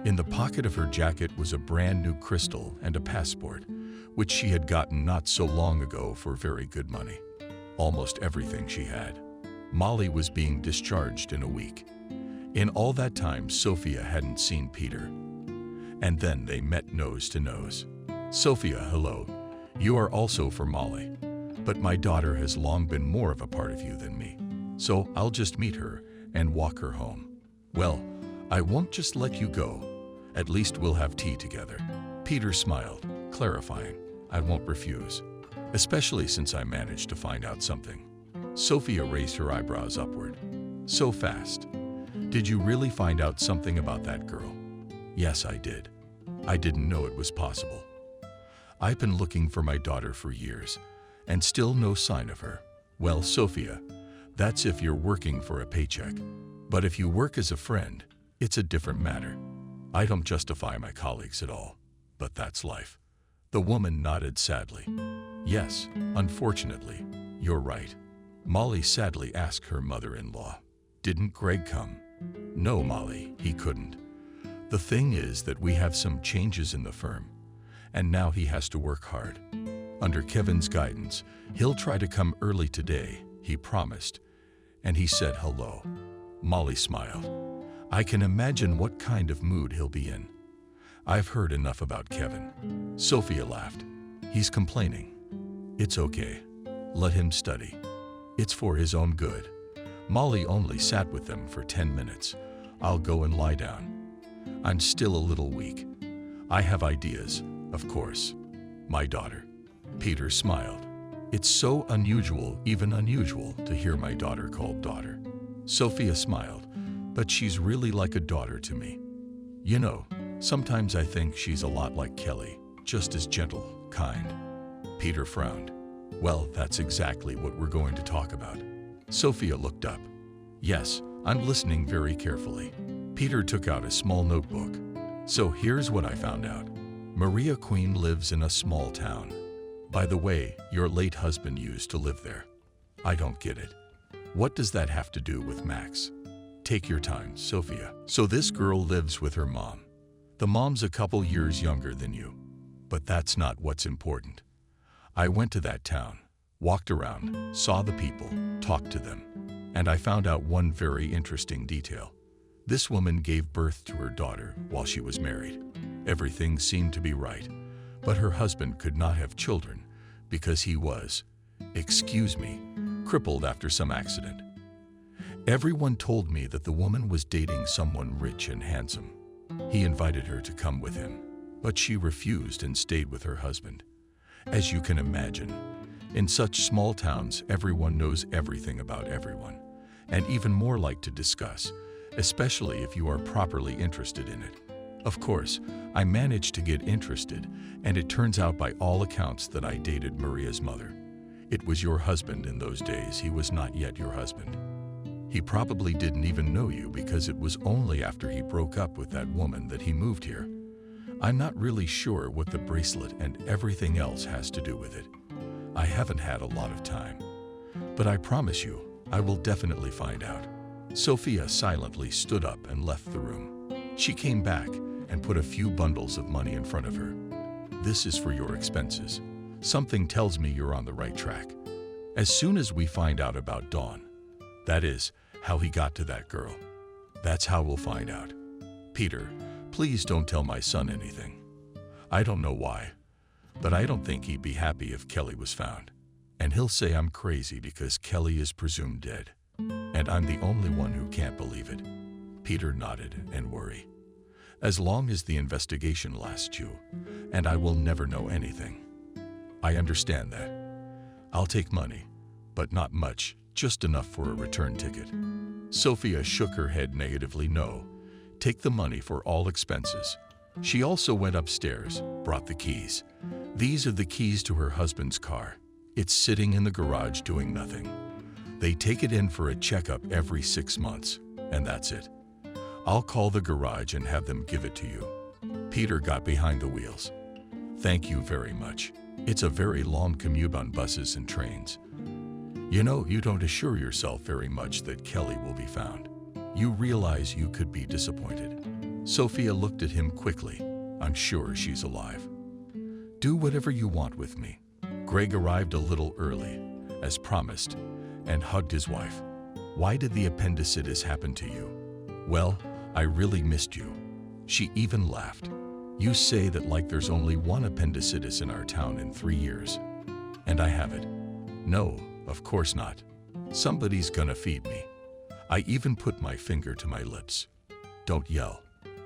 In the pocket of her jacket was a brand new crystal and a passport, which she had gotten not so long ago for very good money. Almost everything she had. Molly was being discharged in a week. In all that time, Sophia hadn't seen Peter. And then they met nose to nose. Sophia, hello. You are also for Molly. But my daughter has long been more of a part of you than me. So I'll just meet her and walk her home. Well, I won't just let you go. At least we'll have tea together. Peter smiled, clarifying, I won't refuse. Especially since I managed to find out something. Sophia raised her eyebrows upward. So fast. Did you really find out something about that girl? Yes, I did. I didn't know it was possible. I've been looking for my daughter for years, and still no sign of her. Well, Sophia, that's if you're working for a paycheck. But if you work as a friend, it's a different matter. I don't justify my colleagues at all, but that's life. The woman nodded sadly. Yes, unfortunately, you're right. Molly sadly asked her mother-in-law. Didn't Greg come? No, Molly, he couldn't. The thing is that we have some changes in the firm, and now he has to work hard. Under Kevin's guidance, he'll try to come early today, he promised, and he said hello. Molly smiled. I can imagine what kind of mood he'll be in. I've heard enough about Kevin. Sophia laughed. He's complaining. It's okay. Let him study. It's for his own good. Molly only sat with them for 10 minutes. I'll go and lie down. I'm still a little weak. I have ideas, of course. My daughter. Peter smiled. It's so unusual, even unusual, to hear my daughter called daughter. Sophia smiled, but she's really like a daughter to me. You know, sometimes I think she's a lot like Kelly, just as gentle, kind. Peter frowned. Well, that's exactly what we're going to talk about. Sophia looked up. Yes, I'm listening very carefully. Peter took out a small notebook. So here's what I found out. Maria Queen lives in a small town. By the way, your late husband used to live there. I don't get it. What does that have to do with Max? Take your time, Sophia. So this girl lives with her mom. The mom's a couple years younger than you. But that's not what's important. I went to that town, walked around, saw the people, talked to them, and I found out one very interesting detail. This woman gave birth to her daughter while she was married. Everything seemed to be right, but her husband could not have children because he was, crippled after some accident. Everyone told me that the woman was dating someone rich and handsome. He invited her to come with him, but she refused and stayed with her husband. As you can imagine, in such small towns, everyone knows everything about everyone, and even more like to discuss, especially if you are properly interested in it. Of course, I managed to get interested, and it turns out by all accounts that I dated Maria's mother. It was your husband in those days. He was not yet your husband. He probably didn't even know you because it was only after he broke up with that woman that he moved here. I'm not really sure what the bracelet and everything else has to do with it. I haven't had a lot of time. But I promise you, I will definitely find out. Sophia silently stood up and left the room. She came back and put a few bundles of money in front of her. This is for your expenses. Something tells me you're on the right track. As soon as we find out about Dawn, that is, how he got to that girl, that's how we'll find out. Peter, please don't tell my son anything. I don't know why, but I don't think he'd be happy if Kelly was found. And he'll say I'm crazy because Kelly is presumed dead. And I'm the only one who can't believe it. Peter nodded and worried. As long as the investigation lasts you, and I will never know anything. I understand that. I'll take money, but not much, just enough for a return ticket. Sophia shook her head negatively. No, take the money for all expenses. She also went upstairs, brought the keys. These are the keys to her husband's car. It's sitting in the garage doing nothing. They take it in for a checkup every 6 months, and that's it. I'll call the garage and have them give it to you. Peter got behind the wheels. Thank you very much. It's a very long commute on buses and trains. You know, you don't assure yourself very much that Kelly will be found. You realize you could be disappointed. Sophia looked at him quickly. I'm sure she's alive. Do whatever you want with me. Greg arrived a little early, as promised, and hugged his wife. Why did the appendicitis happen to you? Well, I really missed you. She even laughed. You say that like there's only one appendicitis in our town in 3 years. And I have it. No, of course not. Somebody's gonna feed me. I even put my finger to my lips. Don't yell.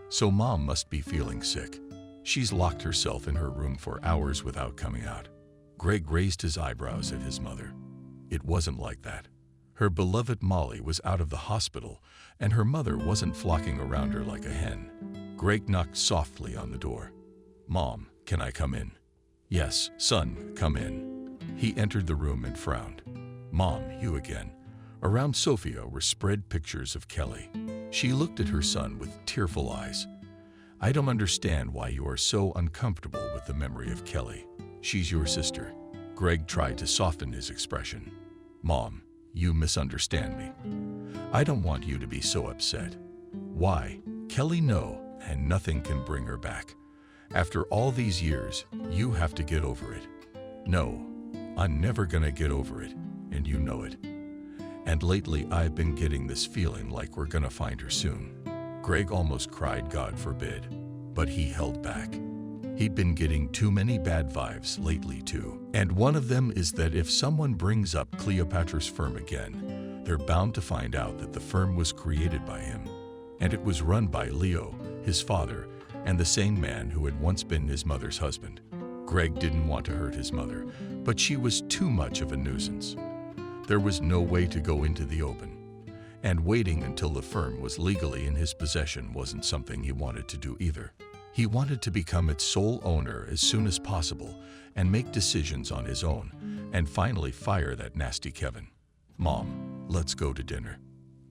So Mom must be feeling sick. She's locked herself in her room for hours without coming out. Greg raised his eyebrows at his mother. It wasn't like that. Her beloved Molly was out of the hospital, and her mother wasn't flocking around her like a hen. Greg knocked softly on the door. Mom, can I come in? Yes, son, come in. He entered the room and frowned. Mom, you again. Around Sophia were spread pictures of Kelly. She looked at her son with tearful eyes. I don't understand why you are so uncomfortable with the memory of Kelly. She's your sister. Greg tried to soften his expression. Mom, you misunderstand me. I don't want you to be so upset. Why? Kelly, no, and nothing can bring her back. After all these years, you have to get over it. No, I'm never gonna get over it, and you know it. And lately I've been getting this feeling like we're gonna find her soon. Greg almost cried, God forbid, but he held back. He'd been getting too many bad vibes lately too. And one of them is that if someone brings up Cleopatra's firm again, they're bound to find out that the firm was created by him. And it was run by Leo, his father, and the same man who had once been his mother's husband. Greg didn't want to hurt his mother, but she was too much of a nuisance. There was no way to go into the open. And waiting until the firm was legally in his possession wasn't something he wanted to do either. He wanted to become its sole owner as soon as possible and make decisions on his own, and finally fire that nasty Kevin. Mom, Let's go to dinner.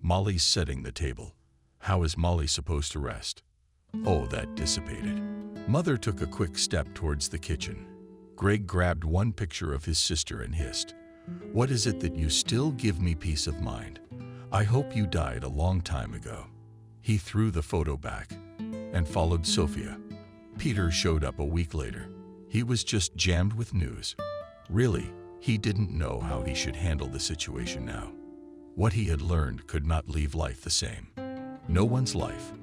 Molly's setting the table. How is Molly supposed to rest? Oh, that dissipated. Mother took a quick step towards the kitchen. Greg grabbed one picture of his sister and hissed, "What is it that you still give me peace of mind? I hope you died a long time ago." He threw the photo back and followed Sophia. Peter showed up a week later. He was just jammed with news. Really, he didn't know how he should handle the situation now. What he had learned could not leave life the same. No one's life,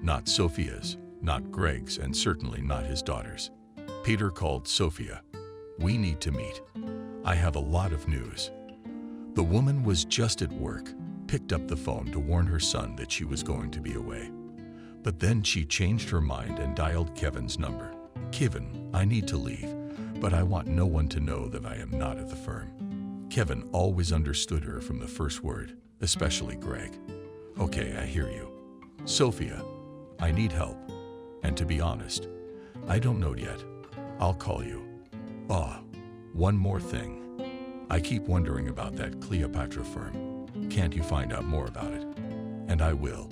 not Sophia's, not Greg's, and certainly not his daughter's. Peter called Sophia. "We need to meet. I have a lot of news." The woman was just at work, picked up the phone to warn her son that she was going to be away. But then she changed her mind and dialed Kevin's number. "Kevin, I need to leave, but I want no one to know that I am not at the firm." Kevin always understood her from the first word, especially Greg. "Okay, I hear you. Sophia, I need help. And to be honest, I don't know yet. I'll call you. One more thing. I keep wondering about that Cleopatra firm. Can't you find out more about it?" "And I will.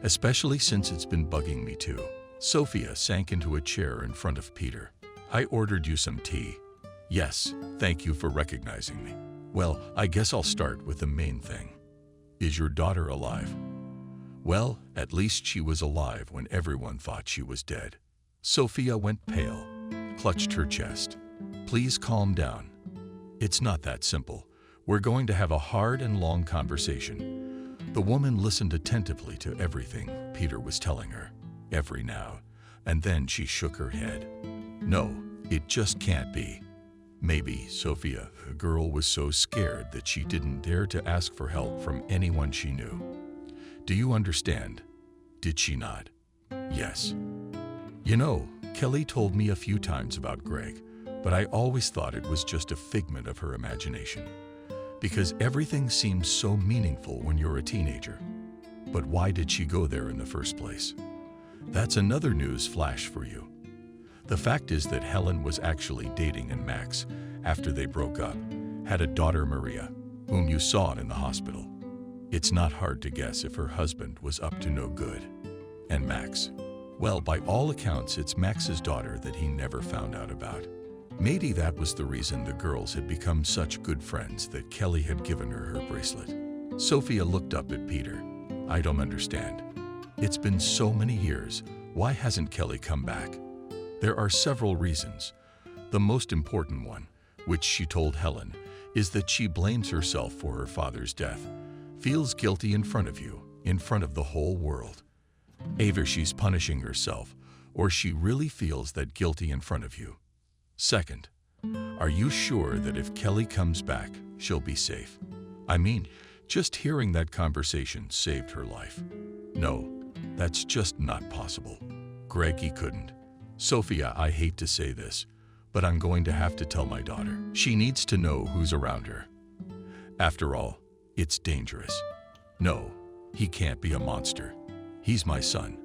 Especially since it's been bugging me too." Sophia sank into a chair in front of Peter. "I ordered you some tea." "Yes, thank you for recognizing me. Well, I guess I'll start with the main thing. Is your daughter alive?" "Well, at least she was alive when everyone thought she was dead." Sophia went pale, clutched her chest. "Please calm down. It's not that simple. We're going to have a hard and long conversation." The woman listened attentively to everything Peter was telling her, every now and then she shook her head. "No, it just can't be." Maybe Sophia, the girl, was so scared that she didn't dare to ask for help from anyone she knew. "Do you understand?" Did she nod? "Yes. You know, Kelly told me a few times about Greg, but I always thought it was just a figment of her imagination, because everything seems so meaningful when you're a teenager. But why did she go there in the first place? That's another news flash for you. The fact is that Helen was actually dating and Max, after they broke up, had a daughter, Maria, whom you saw in the hospital. It's not hard to guess if her husband was up to no good. And Max, well, by all accounts, it's Max's daughter that he never found out about. Maybe that was the reason the girls had become such good friends that Kelly had given her her bracelet." Sophia looked up at Peter. "I don't understand. It's been so many years. Why hasn't Kelly come back?" "There are several reasons. The most important one, which she told Helen, is that she blames herself for her father's death, feels guilty in front of you, in front of the whole world. Either she's punishing herself, or she really feels that guilty in front of you. Second, are you sure that if Kelly comes back, she'll be safe? I mean, just hearing that conversation saved her life. No, that's just not possible. Greg, he couldn't. Sophia, I hate to say this, but I'm going to have to tell my daughter. She needs to know who's around her. After all, it's dangerous. No, he can't be a monster. He's my son."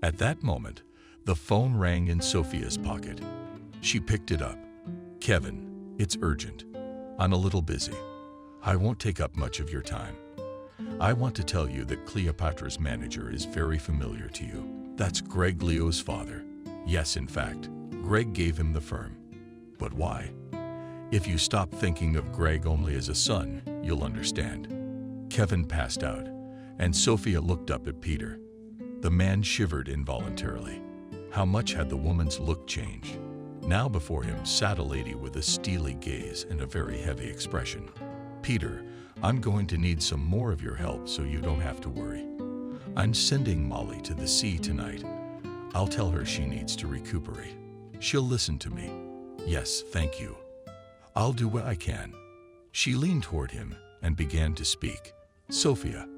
At that moment, the phone rang in Sophia's pocket. She picked it up. "Kevin, it's urgent. I'm a little busy. I won't take up much of your time. I want to tell you that Cleopatra's manager is very familiar to you. That's Greg, Leo's father. Yes, in fact, Greg gave him the firm. But why? If you stop thinking of Greg only as a son, you'll understand." Kevin passed out, and Sophia looked up at Peter. The man shivered involuntarily. How much had the woman's look changed? Now before him sat a lady with a steely gaze and a very heavy expression. "Peter, I'm going to need some more of your help so you don't have to worry. I'm sending Molly to the sea tonight. I'll tell her she needs to recuperate. She'll listen to me. Yes, thank you. I'll do what I can." She leaned toward him and began to speak. "Sophia,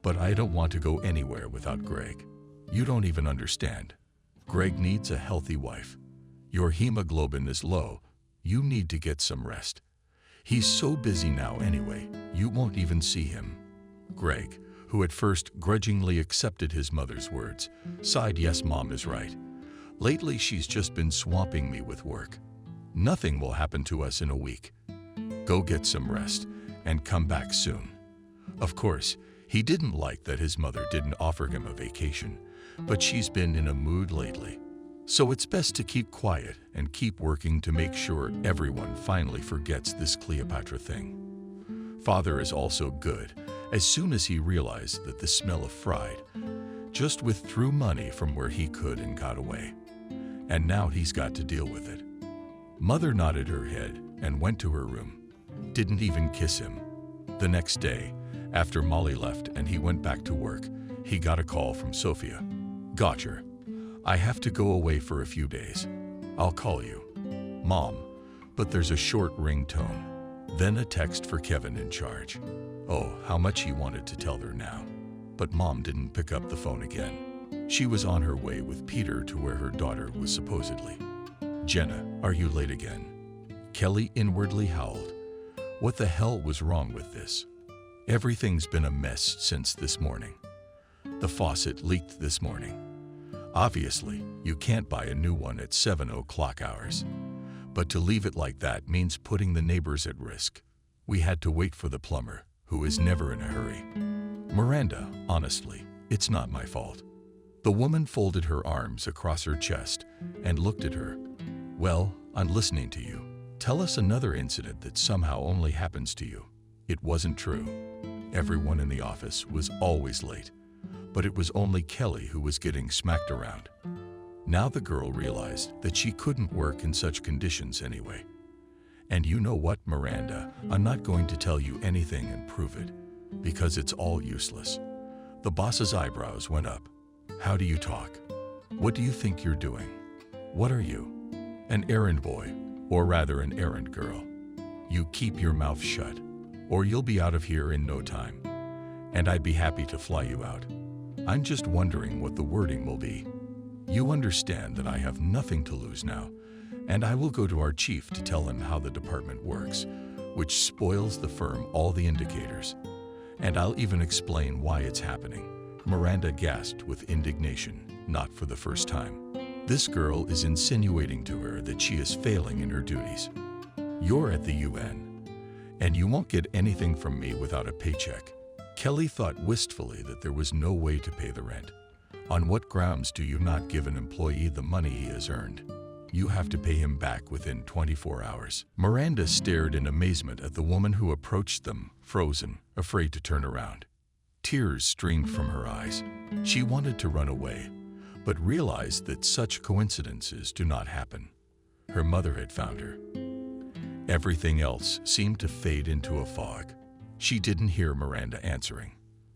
but I don't want to go anywhere without Greg. You don't even understand. Greg needs a healthy wife. Your hemoglobin is low. You need to get some rest. He's so busy now anyway, you won't even see him." Greg, who at first grudgingly accepted his mother's words, sighed, "Yes, Mom is right. Lately she's just been swamping me with work. Nothing will happen to us in a week. Go get some rest and come back soon." Of course, he didn't like that his mother didn't offer him a vacation, but she's been in a mood lately. So it's best to keep quiet and keep working to make sure everyone finally forgets this Cleopatra thing. Father is also good. As soon as he realized that the smell of fried, just withdrew money from where he could and got away. And now he's got to deal with it. Mother nodded her head and went to her room. Didn't even kiss him. The next day, after Molly left and he went back to work, he got a call from Sophia. "Gotcha. I have to go away for a few days. I'll call you." "Mom," but there's a short ringtone. Then a text for Kevin in charge. Oh, how much he wanted to tell her now. But Mom didn't pick up the phone again. She was on her way with Peter to where her daughter was supposedly. "Jenna, are you late again?" Kelly inwardly howled. What the hell was wrong with this? Everything's been a mess since this morning. The faucet leaked this morning. Obviously, you can't buy a new one at 7 o'clock hours. But to leave it like that means putting the neighbors at risk. We had to wait for the plumber, who is never in a hurry. "Miranda, honestly, it's not my fault." The woman folded her arms across her chest and looked at her. "Well, I'm listening to you. Tell us another incident that somehow only happens to you." It wasn't true. Everyone in the office was always late, but it was only Kelly who was getting smacked around. Now the girl realized that she couldn't work in such conditions anyway. "And you know what, Miranda, I'm not going to tell you anything and prove it, because it's all useless." The boss's eyebrows went up. "How do you talk? What do you think you're doing? What are you? An errand boy, or rather an errand girl? You keep your mouth shut, or you'll be out of here in no time. And I'd be happy to fly you out. I'm just wondering what the wording will be. You understand that I have nothing to lose now, and I will go to our chief to tell him how the department works, which spoils the firm all the indicators. And I'll even explain why it's happening." Miranda gasped with indignation, not for the first time. This girl is insinuating to her that she is failing in her duties. "You're at the UN, and you won't get anything from me without a paycheck." Kelly thought wistfully that there was no way to pay the rent. On what grounds do you not give an employee the money he has earned? You have to pay him back within 24 hours. Miranda stared in amazement at the woman who approached them, frozen, afraid to turn around. Tears streamed from her eyes. She wanted to run away, but realized that such coincidences do not happen. Her mother had found her. Everything else seemed to fade into a fog. She didn't hear Miranda answering.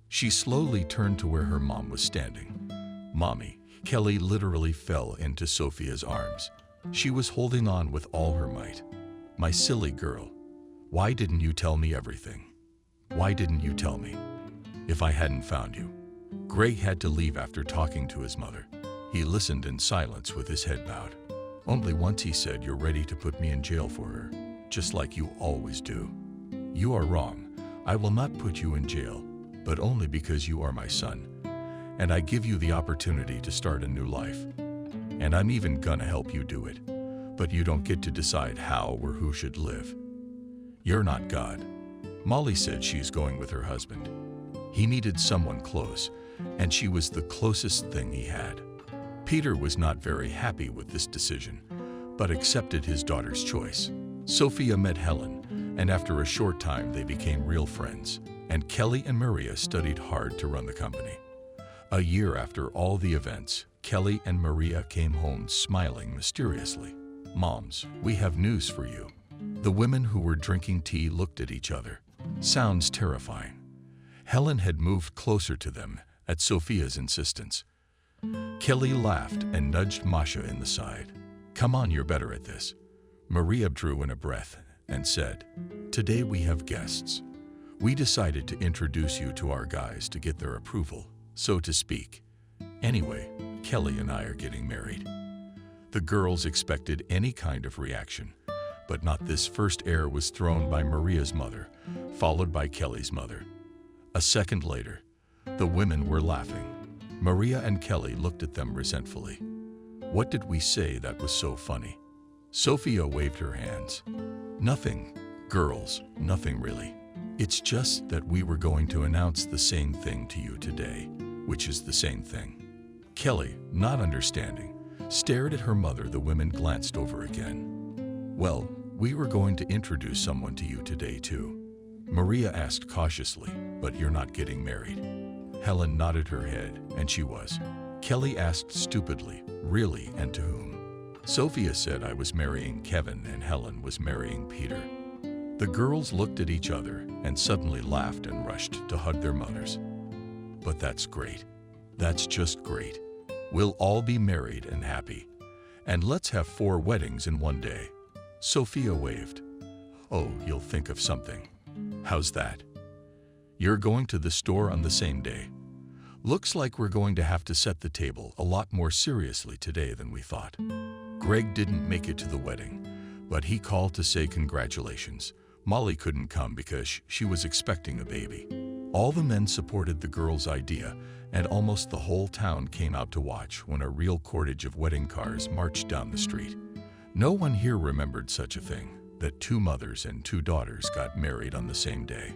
She slowly turned to where her mom was standing. "Mommy." Kelly literally fell into Sophia's arms. She was holding on with all her might. "My silly girl, why didn't you tell me everything? Why didn't you tell me? If I hadn't found you." Greg had to leave after talking to his mother. He listened in silence with his head bowed. Only once he said, "You're ready to put me in jail for her, just like you always do." "You are wrong. I will not put you in jail, but only because you are my son. And I give you the opportunity to start a new life. And I'm even gonna help you do it. But you don't get to decide how or who should live. You're not God." Molly said she's going with her husband. He needed someone close, and she was the closest thing he had. Peter was not very happy with this decision, but accepted his daughter's choice. Sophia met Helen, and after a short time they became real friends, and Kelly and Maria studied hard to run the company. A year after all the events, Kelly and Maria came home smiling mysteriously. "Moms, we have news for you." The women who were drinking tea looked at each other. Sounds terrifying. Helen had moved closer to them at Sophia's insistence. Kelly laughed and nudged Masha in the side. "Come on, you're better at this." Maria drew in a breath and said, "Today we have guests. We decided to introduce you to our guys to get their approval, so to speak. Anyway, Kelly and I are getting married." The girls expected any kind of reaction, but not this. First air was thrown by Maria's mother, followed by Kelly's mother. A second later, the women were laughing. Maria and Kelly looked at them resentfully. "What did we say that was so funny?" Sophia waved her hands. "Nothing, girls, nothing really. It's just that we were going to announce the same thing to you today, which is the same thing." Kelly, not understanding, stared at her mother. The women glanced over again. "Well, we were going to introduce someone to you today too," Maria asked cautiously. "But you're not getting married." Helen nodded her head, and she was. Kelly asked stupidly, "Really, and to whom?" Sophia said I was marrying Kevin and Helen was marrying Peter. The girls looked at each other and suddenly laughed and rushed to hug their mothers. "But that's great. That's just great. We'll all be married and happy. And let's have 4 weddings in one day." Sophia waved. "Oh, you'll think of something. How's that? You're going to the store on the same day. Looks like we're going to have to set the table a lot more seriously today than we thought." Greg didn't make it to the wedding, but he called to say congratulations. Molly couldn't come because she was expecting a baby. All the men supported the girls' idea, and almost the whole town came out to watch when a real cortege of wedding cars marched down the street. No one here remembered such a thing, that 2 mothers and 2 daughters got married on the same day.